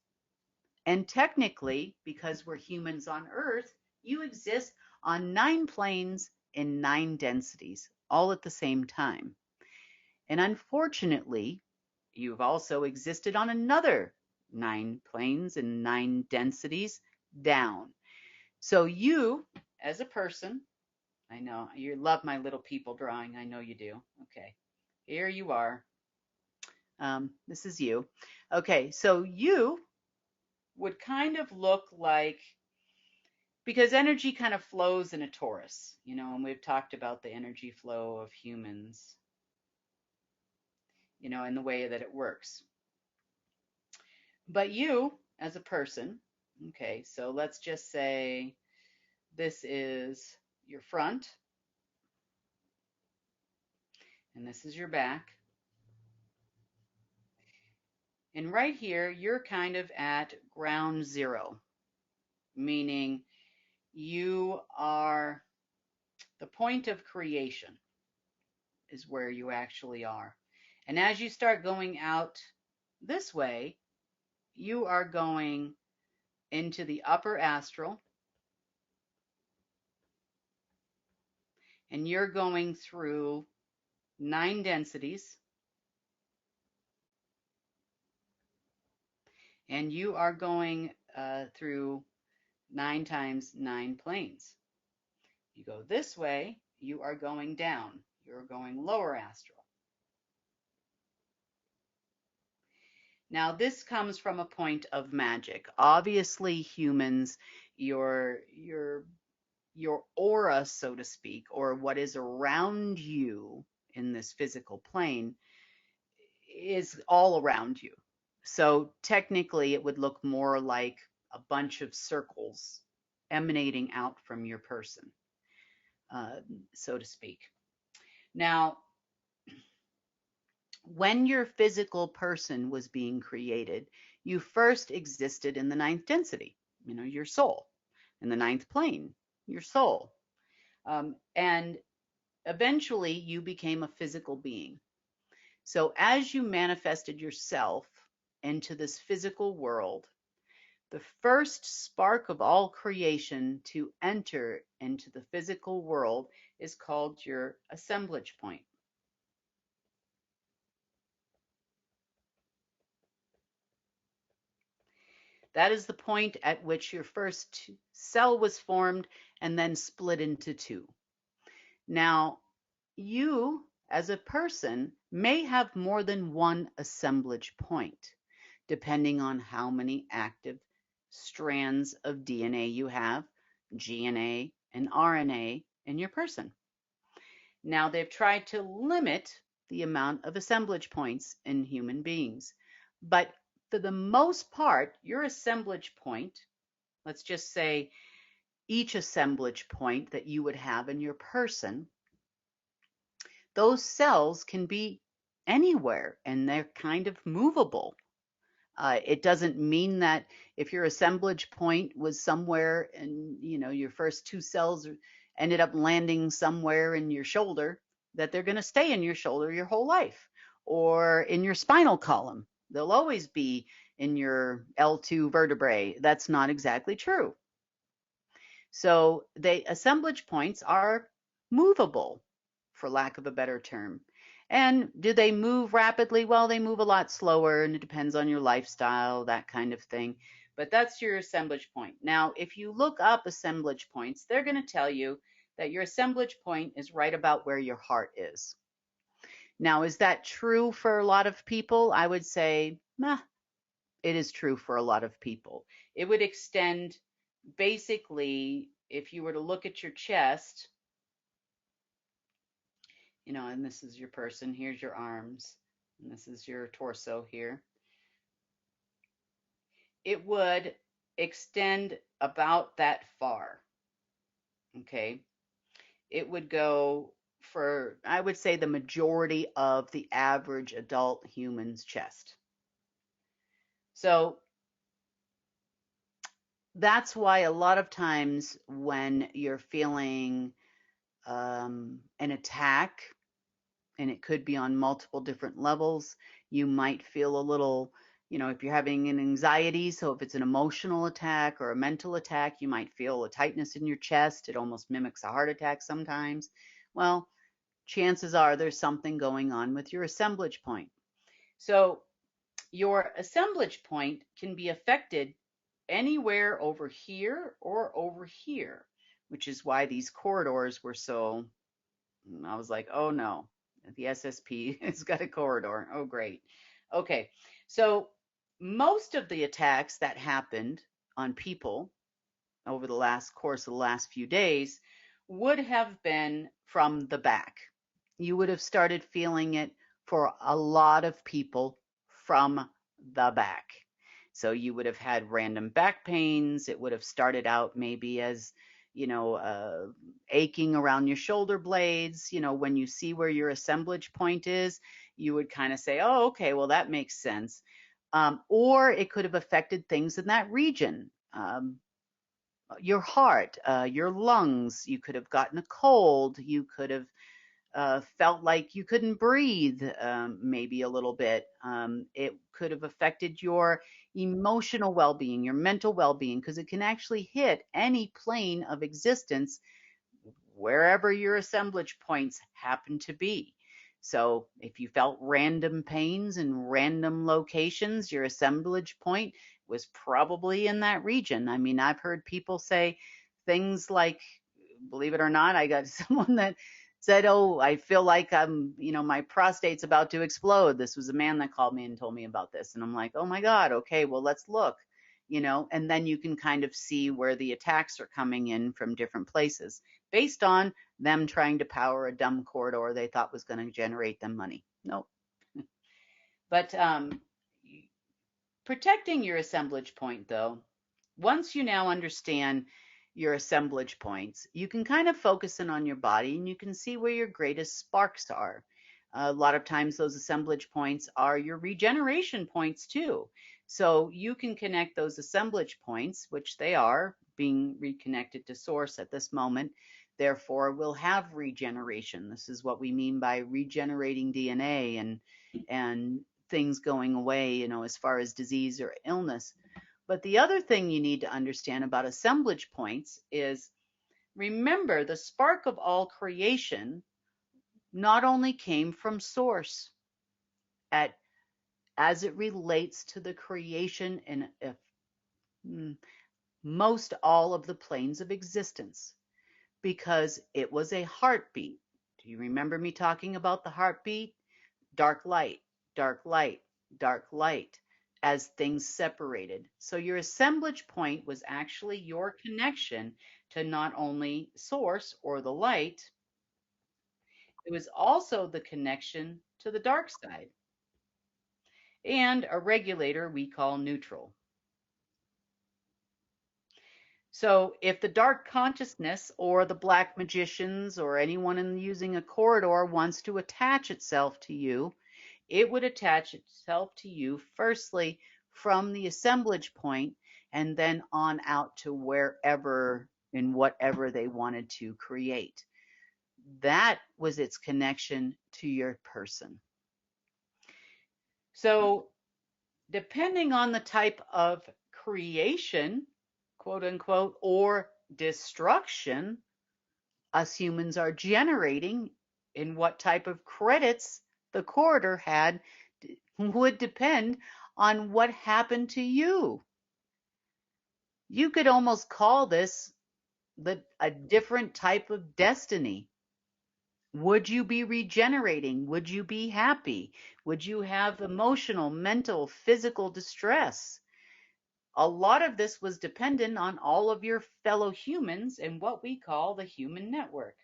And technically, because we're humans on Earth, you exist on 9 planes in 9 densities, all at the same time. And unfortunately, you've also existed on another 9 planes and 9 densities down. So you, as a person, I know you love my little people drawing. I know you do. Okay, here you are. This is you. Okay, so you would kind of look like, because energy kind of flows in a torus, and we've talked about the energy flow of humans, and the way that it works. But you, as a person, okay, so let's just say this is your front, and this is your back. And right here, you're kind of at ground zero, meaning you are the point of creation is where you actually are. And as you start going out this way, you are going into the upper astral, and you're going through 9 densities, and you are going through 9 times 9 planes. You go this way, you are going down. You're going lower astral. Now, this comes from a point of magic. Obviously, humans, your aura, so to speak, or what is around you in this physical plane is all around you. So technically, it would look more like a bunch of circles emanating out from your person, so to speak. Now, when your physical person was being created, you first existed in the 9th density, your soul, in the 9th plane, your soul. And eventually you became a physical being. So as you manifested yourself into this physical world, the first spark of all creation to enter into the physical world is called your assemblage point. That is the point at which your first cell was formed and then split into 2. Now, you as a person may have more than one assemblage point, depending on how many active strands of DNA you have, GNA, and RNA in your person. Now, they've tried to limit the amount of assemblage points in human beings. But for the most part, your assemblage point, let's just say each assemblage point that you would have in your person, those cells can be anywhere and they're kind of movable. It doesn't mean that if your assemblage point was somewhere and your first two cells ended up landing somewhere in your shoulder, that they're going to stay in your shoulder your whole life, or in your spinal column. They'll always be in your L2 vertebrae. That's not exactly true. So assemblage points are movable, for lack of a better term. And do they move rapidly? Well, they move a lot slower, and it depends on your lifestyle, that kind of thing. But that's your assemblage point. Now, if you look up assemblage points, they're going to tell you that your assemblage point is right about where your heart is. Now, is that true for a lot of people? I would say, it is true for a lot of people. It would extend, basically, if you were to look at your chest, and this is your person, here's your arms, and this is your torso here. It would extend about that far. Okay. It would go for, I would say, the majority of the average adult human's chest. So that's why a lot of times when you're feeling an attack, and it could be on multiple different levels, you might feel a little, if you're having an anxiety, so if it's an emotional attack or a mental attack, you might feel a tightness in your chest. It almost mimics a heart attack sometimes. Well, chances are there's something going on with your assemblage point. So your assemblage point can be affected anywhere over here or over here, which is why these corridors were so, I was like, oh no, the SSP has got a corridor. Oh, great. Okay, so most of the attacks that happened on people over the course of the last few days would have been from the back. You would have started feeling it for a lot of people from the back. So you would have had random back pains. It would have started out maybe as, aching around your shoulder blades. When you see where your assemblage point is, you would kind of say, oh, okay, well, that makes sense. Or it could have affected things in that region. Your heart, your lungs, you could have gotten a cold. You could have felt like you couldn't breathe, maybe a little bit. It could have affected your emotional well-being, your mental well-being, because it can actually hit any plane of existence wherever your assemblage points happen to be. So if you felt random pains in random locations, your assemblage point was probably in that region. I mean, I've heard people say things like, believe it or not, I got someone that said, oh, I feel like my prostate's about to explode. This was a man that called me and told me about this. And I'm like, oh my God, okay, well, let's look, and then you can kind of see where the attacks are coming in from different places based on them trying to power a dumb corridor they thought was going to generate them money. Nope. But protecting your assemblage point, though, once you now understand your assemblage points, you can kind of focus in on your body and you can see where your greatest sparks are. A lot of times those assemblage points are your regeneration points too. So you can connect those assemblage points, which they are being reconnected to source at this moment. Therefore, we'll have regeneration. This is what we mean by regenerating DNA and things going away, as far as disease or illness. But the other thing you need to understand about assemblage points is, remember, the spark of all creation not only came from source as it relates to the creation in most all of the planes of existence, because it was a heartbeat. Do you remember me talking about the heartbeat? Dark light, dark light, dark light, as things separated. So your assemblage point was actually your connection to not only source or the light, it was also the connection to the dark side and a regulator we call neutral. So if the dark consciousness or the black magicians or anyone using a corridor wants to attach itself to you, it would attach itself to you firstly from the assemblage point and then on out to wherever and whatever they wanted to create. That was its connection to your person. So depending on the type of creation, quote unquote, or destruction us humans are generating and what type of credits the corridor had would depend on what happened to you. You could almost call this a different type of destiny. Would you be regenerating? Would you be happy? Would you have emotional, mental, physical distress? A lot of this was dependent on all of your fellow humans in what we call the human network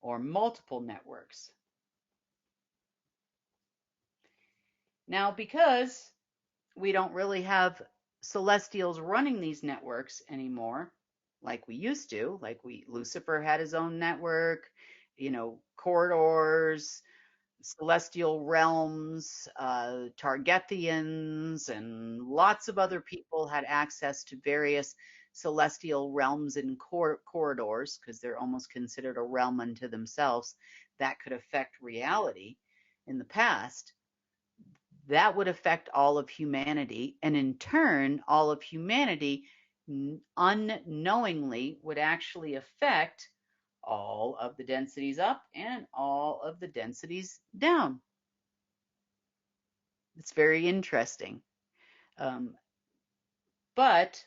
or multiple networks. Now, because we don't really have celestials running these networks anymore, like we used to, Lucifer had his own network, corridors, celestial realms, Targethians, and lots of other people had access to various celestial realms and corridors, because they're almost considered a realm unto themselves that could affect reality in the past. That would affect all of humanity, and in turn, all of humanity unknowingly would actually affect all of the densities up and all of the densities down. It's very interesting. But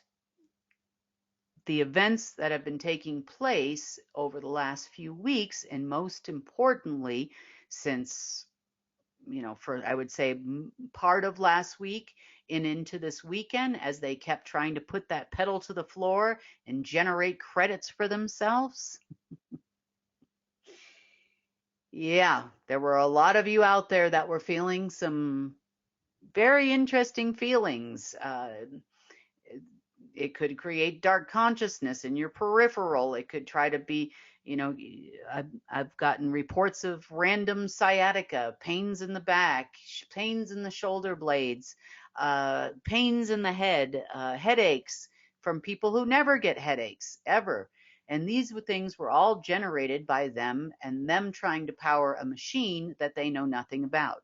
the events that have been taking place over the last few weeks, and most importantly, since for I would say part of last week and into this weekend, as they kept trying to put that pedal to the floor and generate credits for themselves. Yeah, there were a lot of you out there that were feeling some very interesting feelings. It could create dark consciousness in your peripheral. It could try to be, I've gotten reports of random sciatica, pains in the back, pains in the shoulder blades, pains in the head, headaches from people who never get headaches ever. And these things were all generated by them and them trying to power a machine that they know nothing about.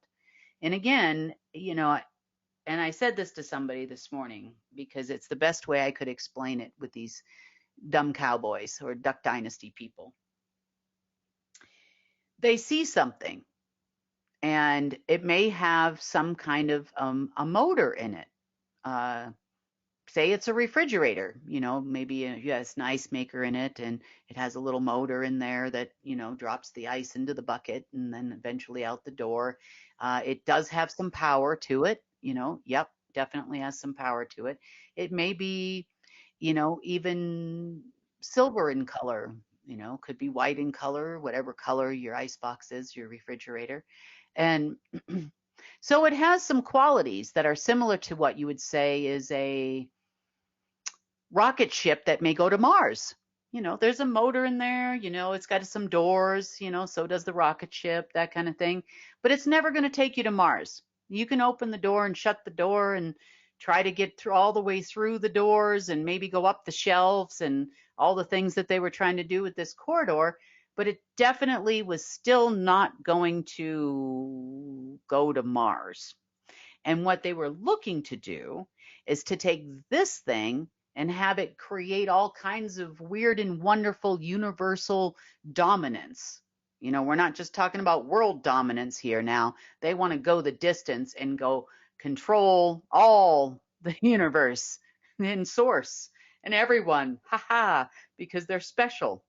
And again, and I said this to somebody this morning because it's the best way I could explain it with these dumb cowboys or Duck Dynasty people. They see something and it may have some kind of a motor in it. Say it's a refrigerator, maybe it has an ice maker in it and it has a little motor in there that, drops the ice into the bucket and then eventually out the door. It does have some power to it, yep, definitely has some power to it. It may be, even silver in color, could be white in color, whatever color your ice box is, your refrigerator. And so it has some qualities that are similar to what you would say is a rocket ship that may go to Mars. There's a motor in there, it's got some doors, so does the rocket ship, that kind of thing. But it's never going to take you to Mars. You can open the door and shut the door and try to get through all the way through the doors and maybe go up the shelves and all the things that they were trying to do with this corridor. But it definitely was still not going to go to Mars. And what they were looking to do is to take this thing and have it create all kinds of weird and wonderful universal dominance. We're not just talking about world dominance here now. They want to go the distance and go control all the universe and source and everyone, because they're special.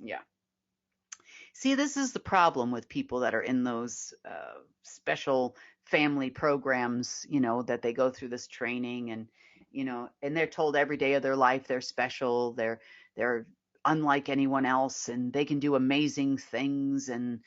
Yeah. See, this is the problem with people that are in those special family programs, that they go through this training and they're told every day of their life they're special, they're unlike anyone else, and they can do amazing things, and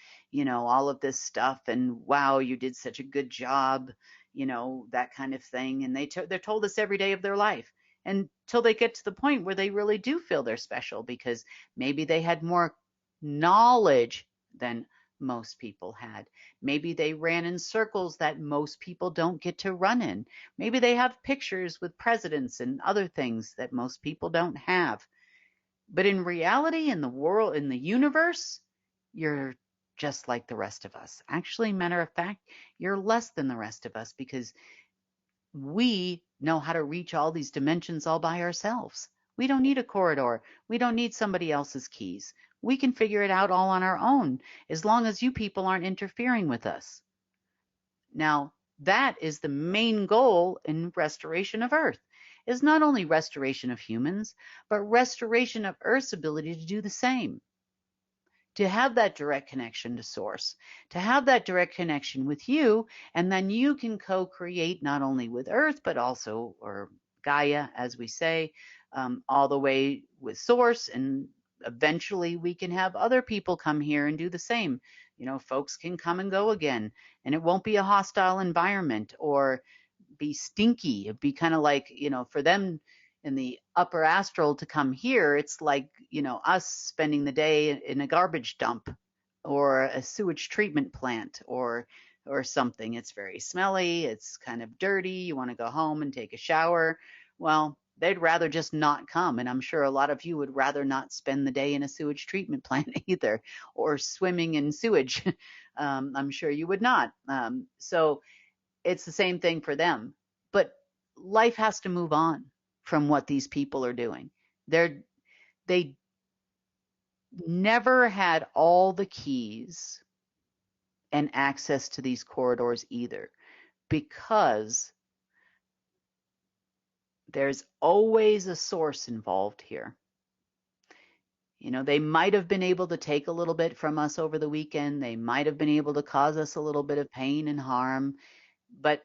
all of this stuff, and wow, you did such a good job, that kind of thing. And they're told this every day of their life until they get to the point where they really do feel they're special because maybe they had more knowledge than most people had. Maybe they ran in circles that most people don't get to run in. Maybe they have pictures with presidents and other things that most people don't have. But in reality, in the world, in the universe, you're just like the rest of us. Actually, matter of fact, you're less than the rest of us because we know how to reach all these dimensions all by ourselves. We don't need a corridor. We don't need somebody else's keys. We can figure it out all on our own as long as you people aren't interfering with us. Now, that is the main goal in restoration of Earth, is not only restoration of humans, but restoration of Earth's ability to do the same, to have that direct connection to source, to have that direct connection with you, and then you can co-create not only with Earth, but also, or Gaia, as we say, all the way with source. And eventually we can have other people come here and do the same. Folks can come and go again, and it won't be a hostile environment or be stinky. It'd be kind of like, for them in the upper astral to come here, it's like, us spending the day in a garbage dump or a sewage treatment plant or something. It's very smelly, it's kind of dirty, you want to go home and take a shower. Well, they'd rather just not come. And I'm sure a lot of you would rather not spend the day in a sewage treatment plant either, or swimming in sewage. I'm sure you would not. So it's the same thing for them. But life has to move on from what these people are doing. They never had all the keys and access to these corridors either, because there's always a source involved here. They might have been able to take a little bit from us over the weekend. They might have been able to cause us a little bit of pain and harm, but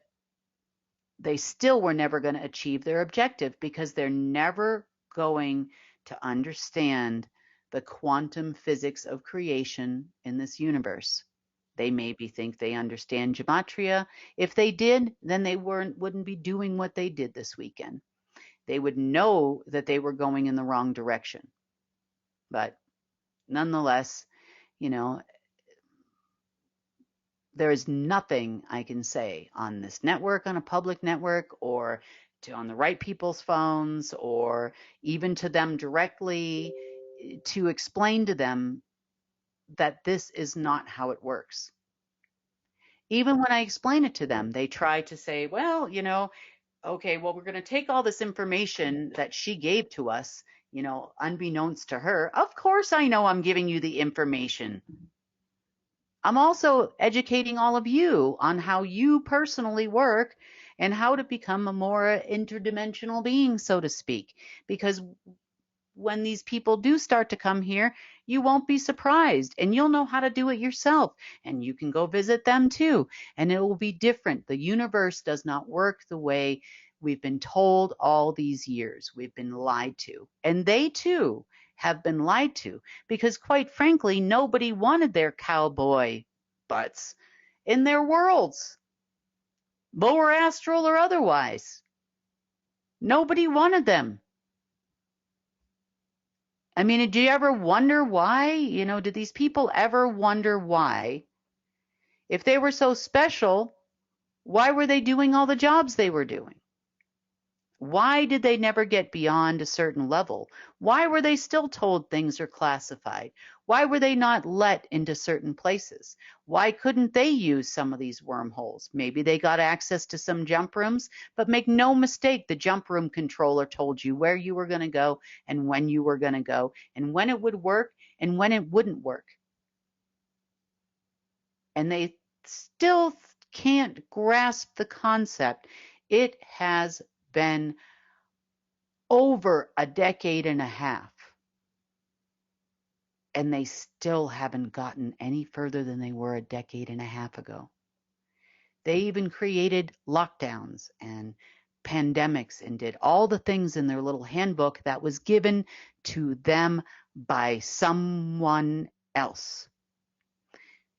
they still were never going to achieve their objective because they're never going to understand the quantum physics of creation in this universe. They maybe think they understand gematria. If they did, then they wouldn't be doing what they did this weekend. They would know that they were going in the wrong direction. But nonetheless, there is nothing I can say on this network, on a public network, or on the right people's phones, or even to them directly, to explain to them that this is not how it works. Even when I explain it to them, they try to say, well, okay, well, we're going to take all this information that she gave to us, unbeknownst to her. Of course, I know I'm giving you the information. I'm also educating all of you on how you personally work and how to become a more interdimensional being, so to speak. Because when these people do start to come here, you won't be surprised and you'll know how to do it yourself. And you can go visit them too. And it will be different. The universe does not work the way we've been told all these years. We've been lied to. And they too have been lied to, because quite frankly, nobody wanted their cowboy butts in their worlds, lower astral or otherwise. Nobody wanted them. I mean, do you ever wonder why? Did these people ever wonder why? If they were so special, why were they doing all the jobs they were doing? Why did they never get beyond a certain level? Why were they still told things are classified? Why were they not let into certain places? Why couldn't they use some of these wormholes? Maybe they got access to some jump rooms, but make no mistake, the jump room controller told you where you were going to go and when you were going to go and when it would work and when it wouldn't work. And they still can't grasp the concept. It has been over a decade and a half, and they still haven't gotten any further than they were a decade and a half ago. They even created lockdowns and pandemics and did all the things in their little handbook that was given to them by someone else.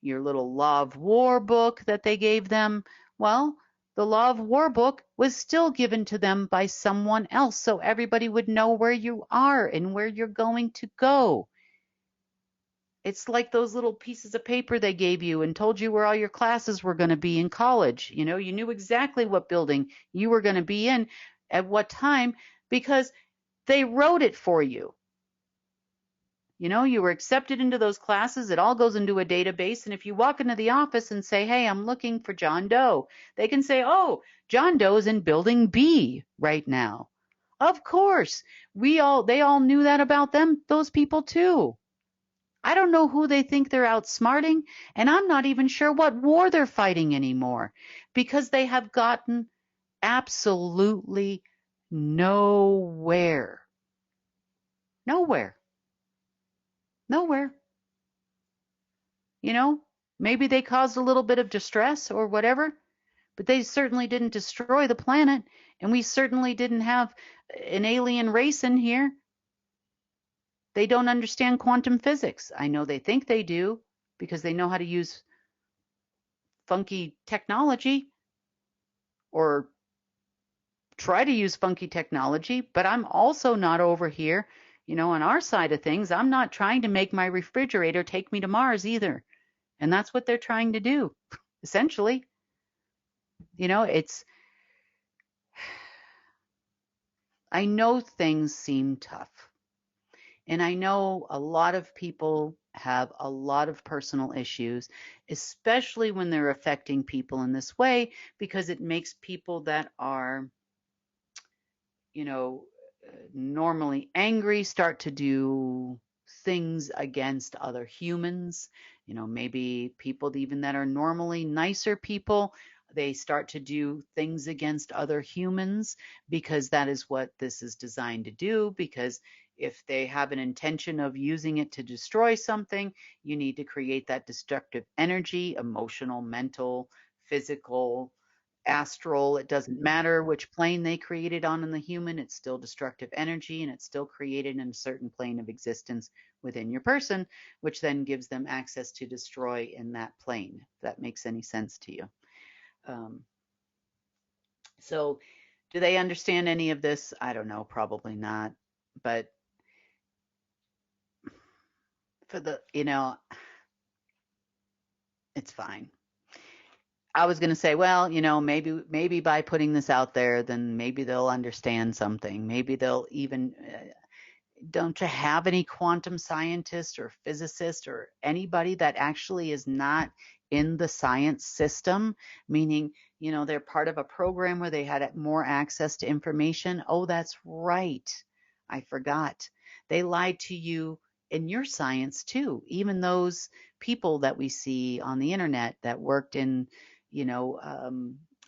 Your little Law of War book that they gave them, well, the Law of War book was still given to them by someone else, so everybody would know where you are and where you're going to go. It's like those little pieces of paper they gave you and told you where all your classes were going to be in college. You know, you knew exactly what building you were going to be in at what time because they wrote it for you. You know, you were accepted into those classes. It all goes into a database. And if you walk into the office and say, hey, I'm looking for John Doe, they can say, oh, John Doe is in building B right now. Of course, they all knew that about them, those people too. I don't know who they think they're outsmarting, and I'm not even sure what war they're fighting anymore because they have gotten absolutely nowhere. Nowhere. Nowhere. You know, maybe they caused a little bit of distress or whatever, but they certainly didn't destroy the planet, and we certainly didn't have an alien race in here. They don't understand quantum physics. I know they think they do because they know how to use funky technology or try to use funky technology, but I'm also not over here, you know, on our side of things. I'm not trying to make my refrigerator take me to Mars either. And that's what they're trying to do, essentially. You know, I know things seem tough. And I know a lot of people have a lot of personal issues, especially when they're affecting people in this way, because it makes people that are, you know, normally angry start to do things against other humans. You know, maybe people even that are normally nicer people, they start to do things against other humans because that is what this is designed to do. Because if they have an intention of using it to destroy something, you need to create that destructive energy, emotional, mental, physical, astral. It doesn't matter which plane they created on in the human, it's still destructive energy and it's still created in a certain plane of existence within your person, which then gives them access to destroy in that plane, if that makes any sense to you. So do they understand any of this? I don't know, probably not. But for the, you know, it's fine. I was going to say, well, you know, maybe by putting this out there, then maybe they'll understand something. Maybe they'll even, don't you have any quantum scientist or physicist or anybody that actually is not in the science system, meaning, you know, they're part of a program where they had more access to information? Oh, that's right. I forgot. They lied to you in your science too. Even those people that we see on the internet that worked in, you know,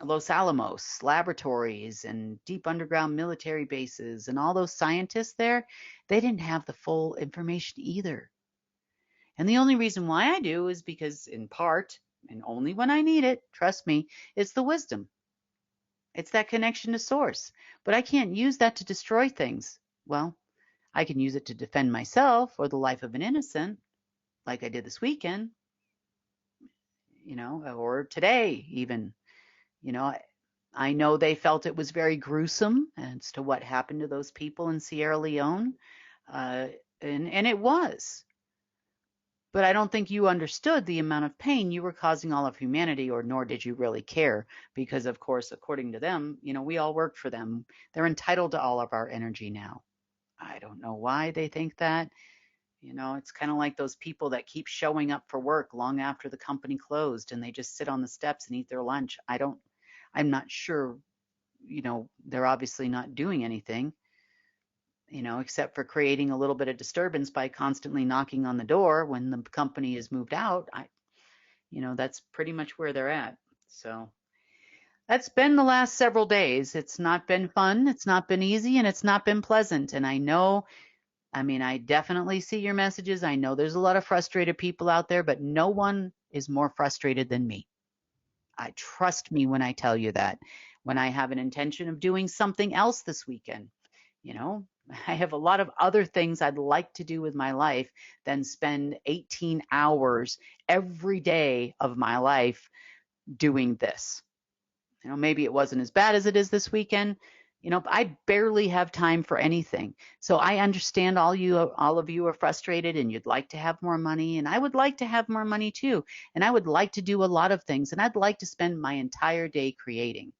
Los Alamos laboratories and deep underground military bases and all those scientists there, they didn't have the full information either. And the only reason why I do is because, in part, and only when I need it, trust me, it's the wisdom. It's that connection to source. But I can't use that to destroy things. Well, I can use it to defend myself or the life of an innocent, like I did this weekend, you know, or today even. You know, I know they felt it was very gruesome as to what happened to those people in Sierra Leone, and it was. But I don't think you understood the amount of pain you were causing all of humanity, or nor did you really care, because of course, according to them, you know, we all worked for them. They're entitled to all of our energy now. I don't know why they think that. You know, it's kind of like those people that keep showing up for work long after the company closed and they just sit on the steps and eat their lunch. I'm not sure, you know, they're obviously not doing anything, you know, except for creating a little bit of disturbance by constantly knocking on the door when the company is moved out. You know, that's pretty much where they're at. So that's been the last several days. It's not been fun. It's not been easy, and it's not been pleasant. And I know, I mean, I definitely see your messages. I know there's a lot of frustrated people out there, but no one is more frustrated than me. I trust me when I tell you that. When I have an intention of doing something else this weekend, you know, I have a lot of other things I'd like to do with my life than spend 18 hours every day of my life doing this. Maybe it wasn't as bad as it is this weekend. I barely have time for anything. So I understand all of you are frustrated and you'd like to have more money, and I would like to have more money too. And I would like to do a lot of things, and I'd like to spend my entire day creating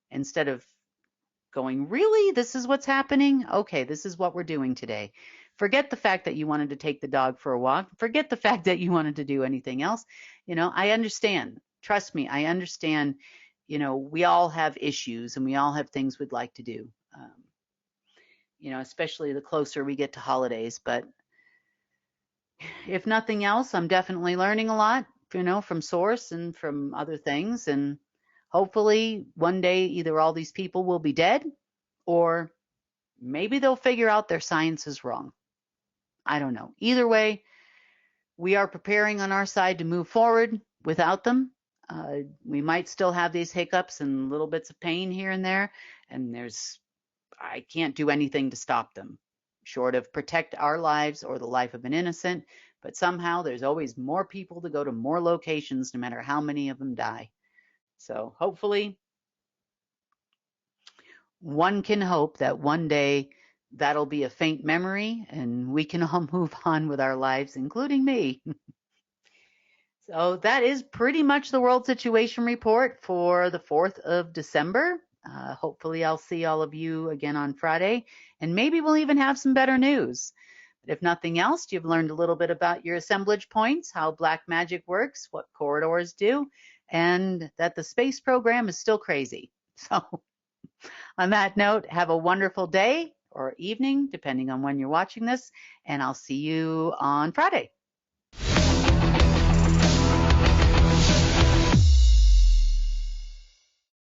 instead of going, really, this is what's happening? Okay, this is what we're doing today. Forget the fact that you wanted to take the dog for a walk. Forget the fact that you wanted to do anything else. I understand. Trust me, I understand. We all have issues and we all have things we'd like to do, especially the closer we get to holidays. But if nothing else, I'm definitely learning a lot, from Source and from other things. And hopefully one day either all these people will be dead or maybe they'll figure out their science is wrong. I don't know. Either way, we are preparing on our side to move forward without them. We might still have these hiccups and little bits of pain here and there, and I can't do anything to stop them, short of protect our lives or the life of an innocent. But somehow there's always more people to go to more locations, no matter how many of them die. So hopefully, one can hope that one day that'll be a faint memory and we can all move on with our lives, including me. So that is pretty much the world situation report for the 4th of December. Hopefully I'll see all of you again on Friday, and maybe we'll even have some better news. But if nothing else, you've learned a little bit about your assemblage points, how black magic works, what corridors do, and that the space program is still crazy. So on that note, have a wonderful day or evening, depending on when you're watching this, and I'll see you on Friday.